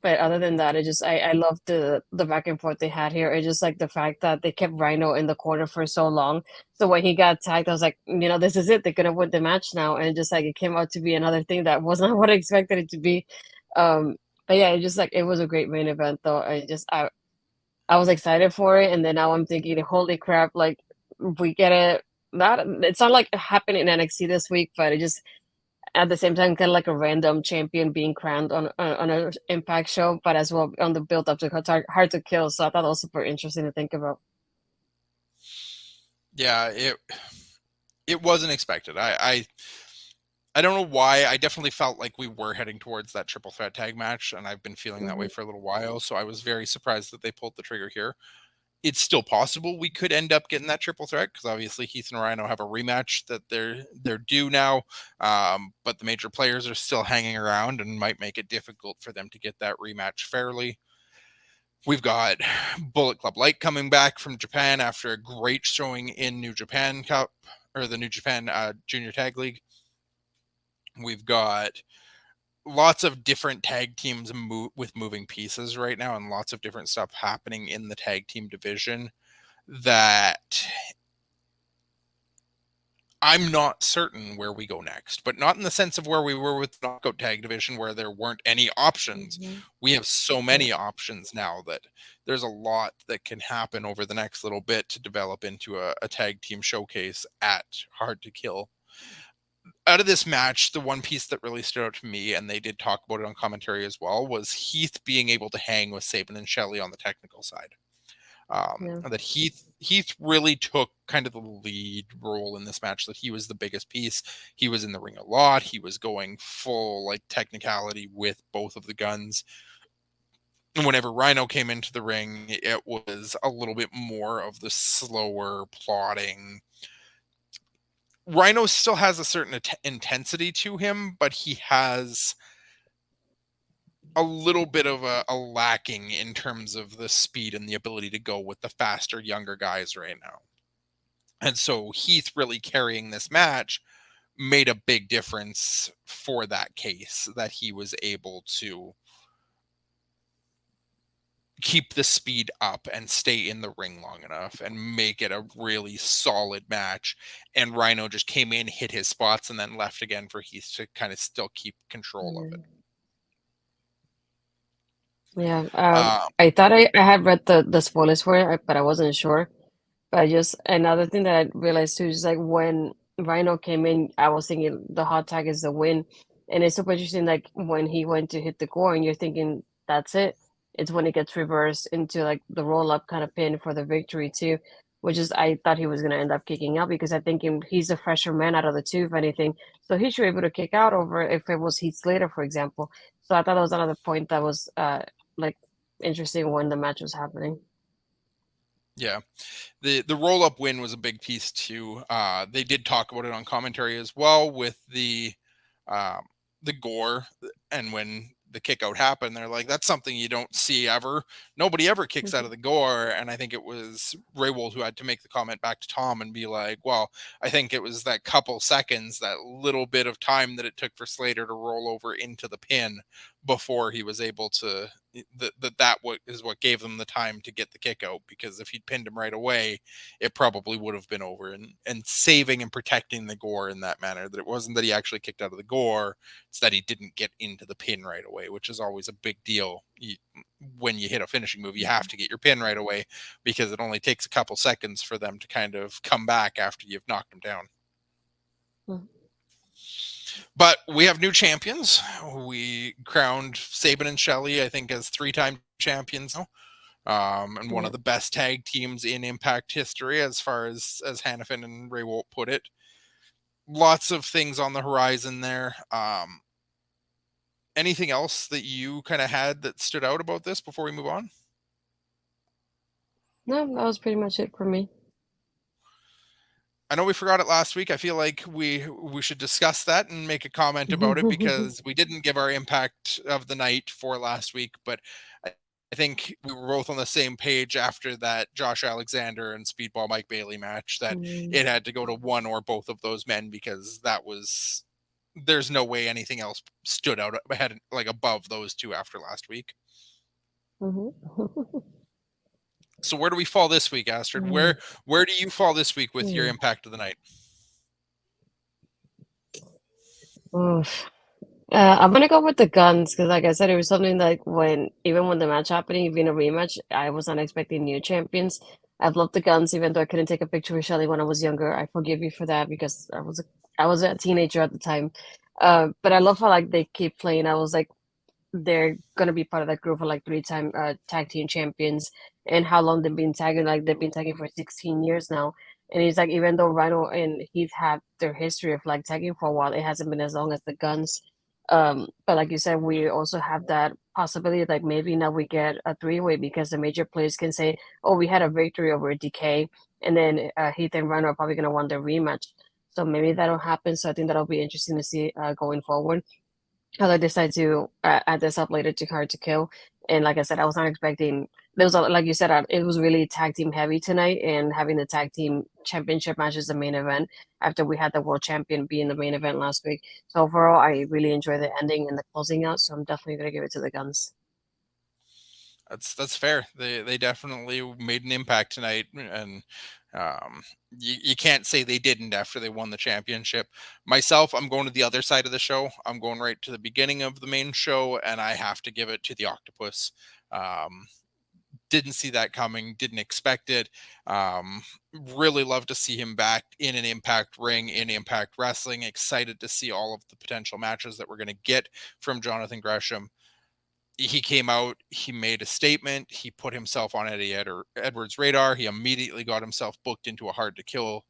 But other than that, I love the back and forth they had here. It's just like the fact that they kept Rhino in the corner for so long. So when he got tagged, I was like, this is it. They're gonna win the match now. And just like it came out to be another thing that was not what I expected it to be. Um, but yeah, it just like it was a great main event though. I was excited for it, and then now I'm thinking, holy crap! Like we get it. Not it's not like happened in NXT this week, but it just at the same time kind of like a random champion being crowned on an Impact show, but as well on the build up to Hard to Kill. So I thought that was super interesting to think about. Yeah, it wasn't expected. I don't know why. I definitely felt like we were heading towards that triple threat tag match, and I've been feeling that way for a little while. So I was very surprised that they pulled the trigger here. It's still possible we could end up getting that triple threat because obviously Heath and Rhino have a rematch that they're due now, but the major players are still hanging around and might make it difficult for them to get that rematch fairly. We've got Bullet Club Light coming back from Japan after a great showing in New Japan Cup or the New Japan Junior Tag League. We've got lots of different tag teams with moving pieces right now and lots of different stuff happening in the tag team division that I'm not certain where we go next, but not in the sense of where we were with the knockout tag division where there weren't any options. We have so many options now that there's a lot that can happen over the next little bit to develop into a tag team showcase at Hard to Kill. Out of this match, the one piece that really stood out to me, and they did talk about it on commentary as well, was Heath being able to hang with Sabin and Shelley on the technical side. That Heath really took kind of the lead role in this match, that he was the biggest piece. He was in the ring a lot. He was going full like technicality with both of the guns. And whenever Rhino came into the ring, it was a little bit more of the slower plodding. Rhino still has a certain intensity to him, but he has a little bit of a lacking in terms of the speed and the ability to go with the faster, younger guys right now. And so Heath really carrying this match made a big difference for that case, that he was able to keep the speed up and stay in the ring long enough and make it a really solid match. And Rhino just came in, hit his spots, and then left again for Heath to kind of still keep control of it. Yeah, I thought I had read the spoilers for it, but I wasn't sure. But just another thing that I realized too is like when Rhino came in, I was thinking the hot tag is the win, and it's super interesting. Like when he went to hit the core, and you're thinking that's it. It's when it gets reversed into like the roll up kind of pin for the victory too, which is I thought he was gonna end up kicking out because I think he's a fresher man out of the two, if anything. So he should be able to kick out over if it was Heath Slater, for example. So I thought that was another point that was like interesting when the match was happening. Yeah, the roll up win was a big piece too. They did talk about it on commentary as well with the gore, and when the kick out happened, they're like, that's something you don't see ever. Nobody ever kicks out of the gore. And I think it was Raywold who had to make the comment back to Tom and be like, well, I think it was that couple seconds, that little bit of time that it took for Slater to roll over into the pin before he was able to, that is what gave them the time to get the kick out, because if he'd pinned him right away, it probably would have been over. And saving and protecting the gore in that manner, that it wasn't that he actually kicked out of the gore, it's that he didn't get into the pin right away, which is always a big deal. When you hit a finishing move, you have to get your pin right away, because it only takes a couple seconds for them to kind of come back after you've knocked them down. But we have new champions. We crowned Sabin and Shelley, I think, as 3-time champions now. And one of the best tag teams in Impact history, as far as Hannafin and Raywold put it. Lots of things on the horizon there. Anything else that you kind of had that stood out about this before we move on? No, that was pretty much it for me. I know we forgot it last week. I feel like we should discuss that and make a comment about it, because we didn't give our impact of the night for last week, but I think we were both on the same page after that Josh Alexander and Speedball Mike Bailey match that it had to go to one or both of those men, because that was there's no way anything else stood out ahead, like above those two after last week. Mm-hmm. So where do we fall this week, Astrid? Where do you fall this week with your impact of the night? Oof. I'm gonna go with the guns because, like I said, it was something like even when the match happening, even a rematch, I was not expecting new champions. I've loved the guns, even though I couldn't take a picture with Shelley when I was younger. I forgive you for that because I was a teenager at the time. But I love how like they keep playing. I was like, they're gonna be part of that group of like three-time tag team champions, and how long they've been tagging, like they've been tagging for 16 years now. And he's like, even though Rhino and Heath have their history of like tagging for a while, it hasn't been as long as the guns. But like you said, we also have that possibility, like maybe now we get a three-way because the major players can say, oh, we had a victory over Decay, and then Heath and Rhino are probably gonna want their rematch. So maybe that'll happen. So I think that'll be interesting to see going forward how they decide to add this up later to Hard to Kill. And like I said, I was not expecting there was like you said, it was really tag team heavy tonight, and having the tag team championship match as the main event after we had the world champion be in the main event last week. So overall, I really enjoy the ending and the closing out. So I'm definitely gonna give it to the guns. That's fair. They definitely made an impact tonight, and you can't say they didn't after they won the championship. Myself, I'm going to the other side of the show. I'm going right to the beginning of the main show, and I have to give it to the Octopus. Didn't see that coming, didn't expect it. Really love to see him back in an Impact ring, in Impact Wrestling. Excited to see all of the potential matches that we're going to get from Jonathan Gresham. He came out, he made a statement, he put himself on Eddie Edwards' radar. He immediately got himself booked into a Hard to Kill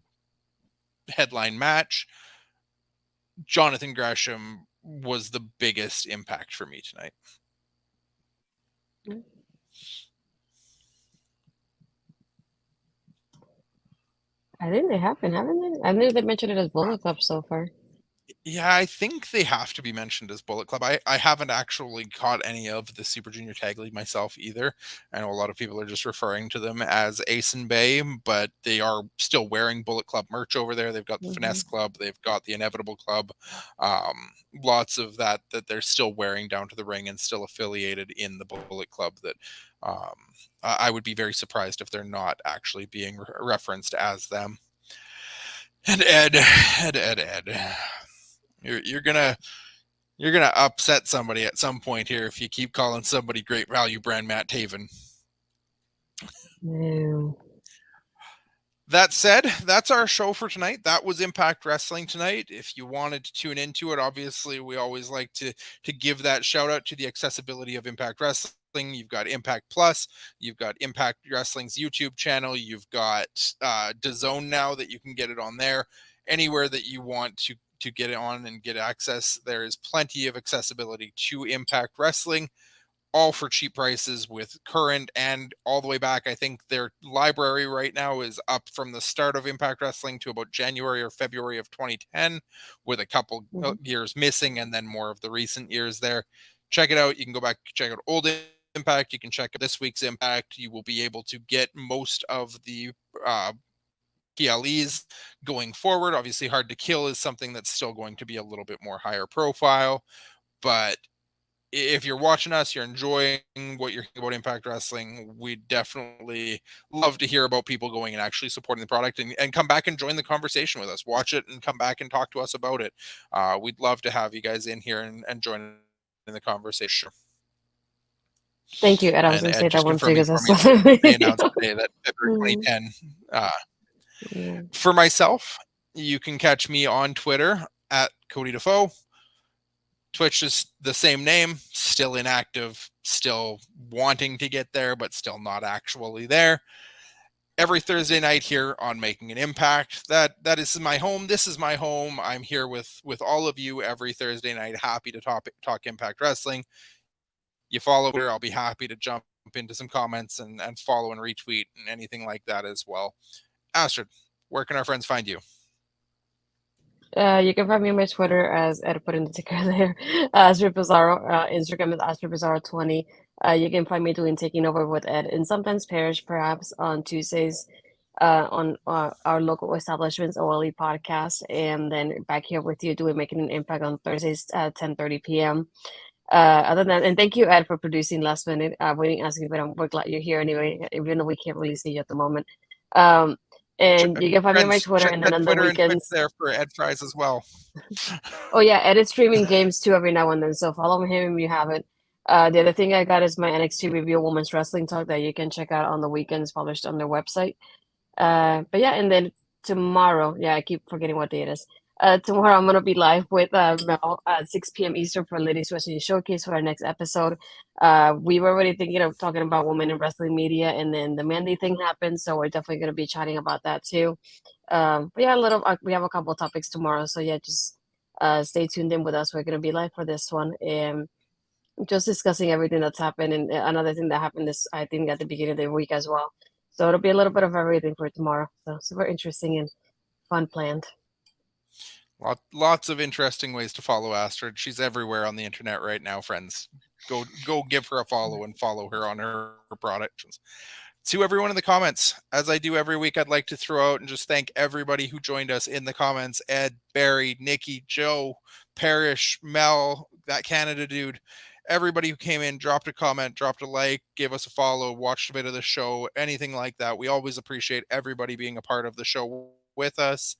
headline match. Jonathan Gresham was the biggest impact for me tonight. I think they haven't they? I think they mentioned it as Bullet Club so far. Yeah, I think they have to be mentioned as Bullet Club. I haven't actually caught any of the Super Junior Tag League myself either. I know a lot of people are just referring to them as Ace and Bay, but they are still wearing Bullet Club merch over there. They've got the Finesse Club, they've got the Inevitable Club, lots of that they're still wearing down to the ring and still affiliated in the Bullet Club. That I would be very surprised if they're not actually being referenced as them. And Ed. You're gonna upset somebody at some point here if you keep calling somebody Great Value brand Matt Taven. No. That said, that's our show for tonight. That was Impact Wrestling tonight. If you wanted to tune into it, obviously we always like to give that shout out to the accessibility of Impact Wrestling. You've got Impact Plus, you've got Impact Wrestling's YouTube channel, you've got DAZN now that you can get it on there. Anywhere that you want to get it on and get access, there is plenty of accessibility to Impact Wrestling, all for cheap prices with current and all the way back. I think their library right now is up from the start of Impact Wrestling to about January or February of 2010, with a couple years missing and then more of the recent years there. Check it out. You can go back, check out old Impact. You can check out this week's Impact. You will be able to get most of the PLEs going forward. Obviously, Hard to Kill is something that's still going to be a little bit more higher profile, but if you're watching us, you're enjoying what you're hearing about Impact Wrestling, we definitely love to hear about people going and actually supporting the product and come back and join the conversation with us. Watch it and come back and talk to us about it. We'd love to have you guys in here and join in the conversation. Thank you, Ed. I was going to say that one too because that's what they announced today, that February 2010. For myself, you can catch me on Twitter at Cody Defoe. Twitch is the same name, still inactive, still wanting to get there, but still not actually there. Every Thursday night here on Making an Impact. That is my home. This is my home. I'm here with all of you every Thursday night. Happy to talk Impact Wrestling. You follow here, I'll be happy to jump into some comments and follow and retweet and anything like that as well. Astrid, where can our friends find you? You can find me on my Twitter as Ed put in the ticker there, Astrid Pizarro. Instagram is Astrid Pizarro 20. You can find me doing Taking Over with Ed and sometimes Parish, perhaps on Tuesdays. on our local establishments OLE podcast, and then back here with you doing Making an Impact on Thursdays at 10:30 p.m. Other than that, and thank you, Ed, for producing last minute. We didn't ask you, but we're glad you're here anyway, even though we can't really see you at the moment. And you can find me on my Twitter, check and then that on Twitter the and Twitch weekends. there for Ed Fries as well. Oh yeah, Ed is streaming games too every now and then, so follow him if you haven't. The other thing I got is my NXT review Women's Wrestling Talk that you can check out on the weekends, published on their website. But yeah, and then tomorrow, yeah, I keep forgetting what day it is. Tomorrow I'm gonna be live with Mel at 6 p.m. Eastern for Ladies Wrestling Showcase for our next episode. We were already thinking of talking about women in wrestling media, and then the Mandy thing happened, so we're definitely gonna be chatting about that too. But yeah, we have a couple of topics tomorrow, so yeah, just stay tuned in with us. We're gonna be live for this one, and just discussing everything that's happened, and another thing that happened this, I think, at the beginning of the week as well. So it'll be a little bit of everything for tomorrow. So super interesting and fun planned. Lots of interesting ways to follow Astrid. She's everywhere on the internet right now, friends. Go give her a follow and follow her on her productions. To everyone in the comments, as I do every week, I'd like to throw out and just thank everybody who joined us in the comments. Ed, Barry, Nikki, Joe, Parrish, Mel, that Canada dude. Everybody who came in, dropped a comment, dropped a like, gave us a follow, watched a bit of the show, anything like that. We always appreciate everybody being a part of the show with us.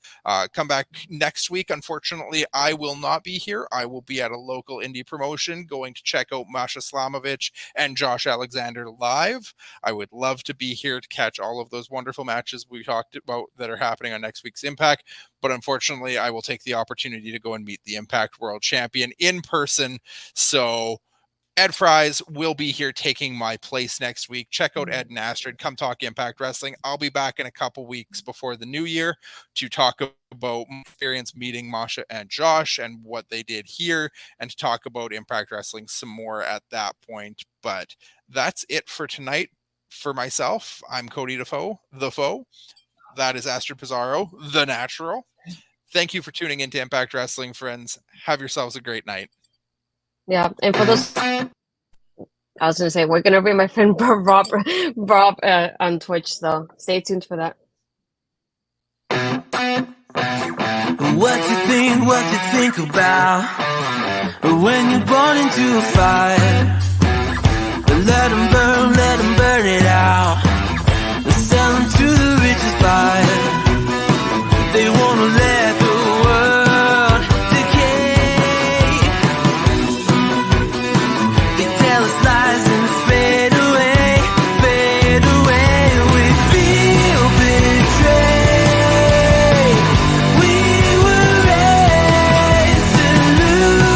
Come back next week. Unfortunately, I will not be here. I will be at a local indie promotion going to check out Masha Slamovich and Josh Alexander live. I would love to be here to catch all of those wonderful matches we talked about that are happening on next week's Impact. But unfortunately, I will take the opportunity to go and meet the Impact World Champion in person. So Ed Fries will be here taking my place next week. Check out Ed and Astrid. Come talk Impact Wrestling. I'll be back in a couple weeks before the new year to talk about my experience meeting Masha and Josh and what they did here, and to talk about Impact Wrestling some more at that point. But that's it for tonight. For myself, I'm Cody Defoe, the Foe. That is Astrid Pizarro, the Natural. Thank you for tuning into Impact Wrestling, friends. Have yourselves a great night. Yeah, and for those, I was gonna say we're gonna bring my friend Rob on Twitch, so stay tuned for that. What you think about when you're born into a fire?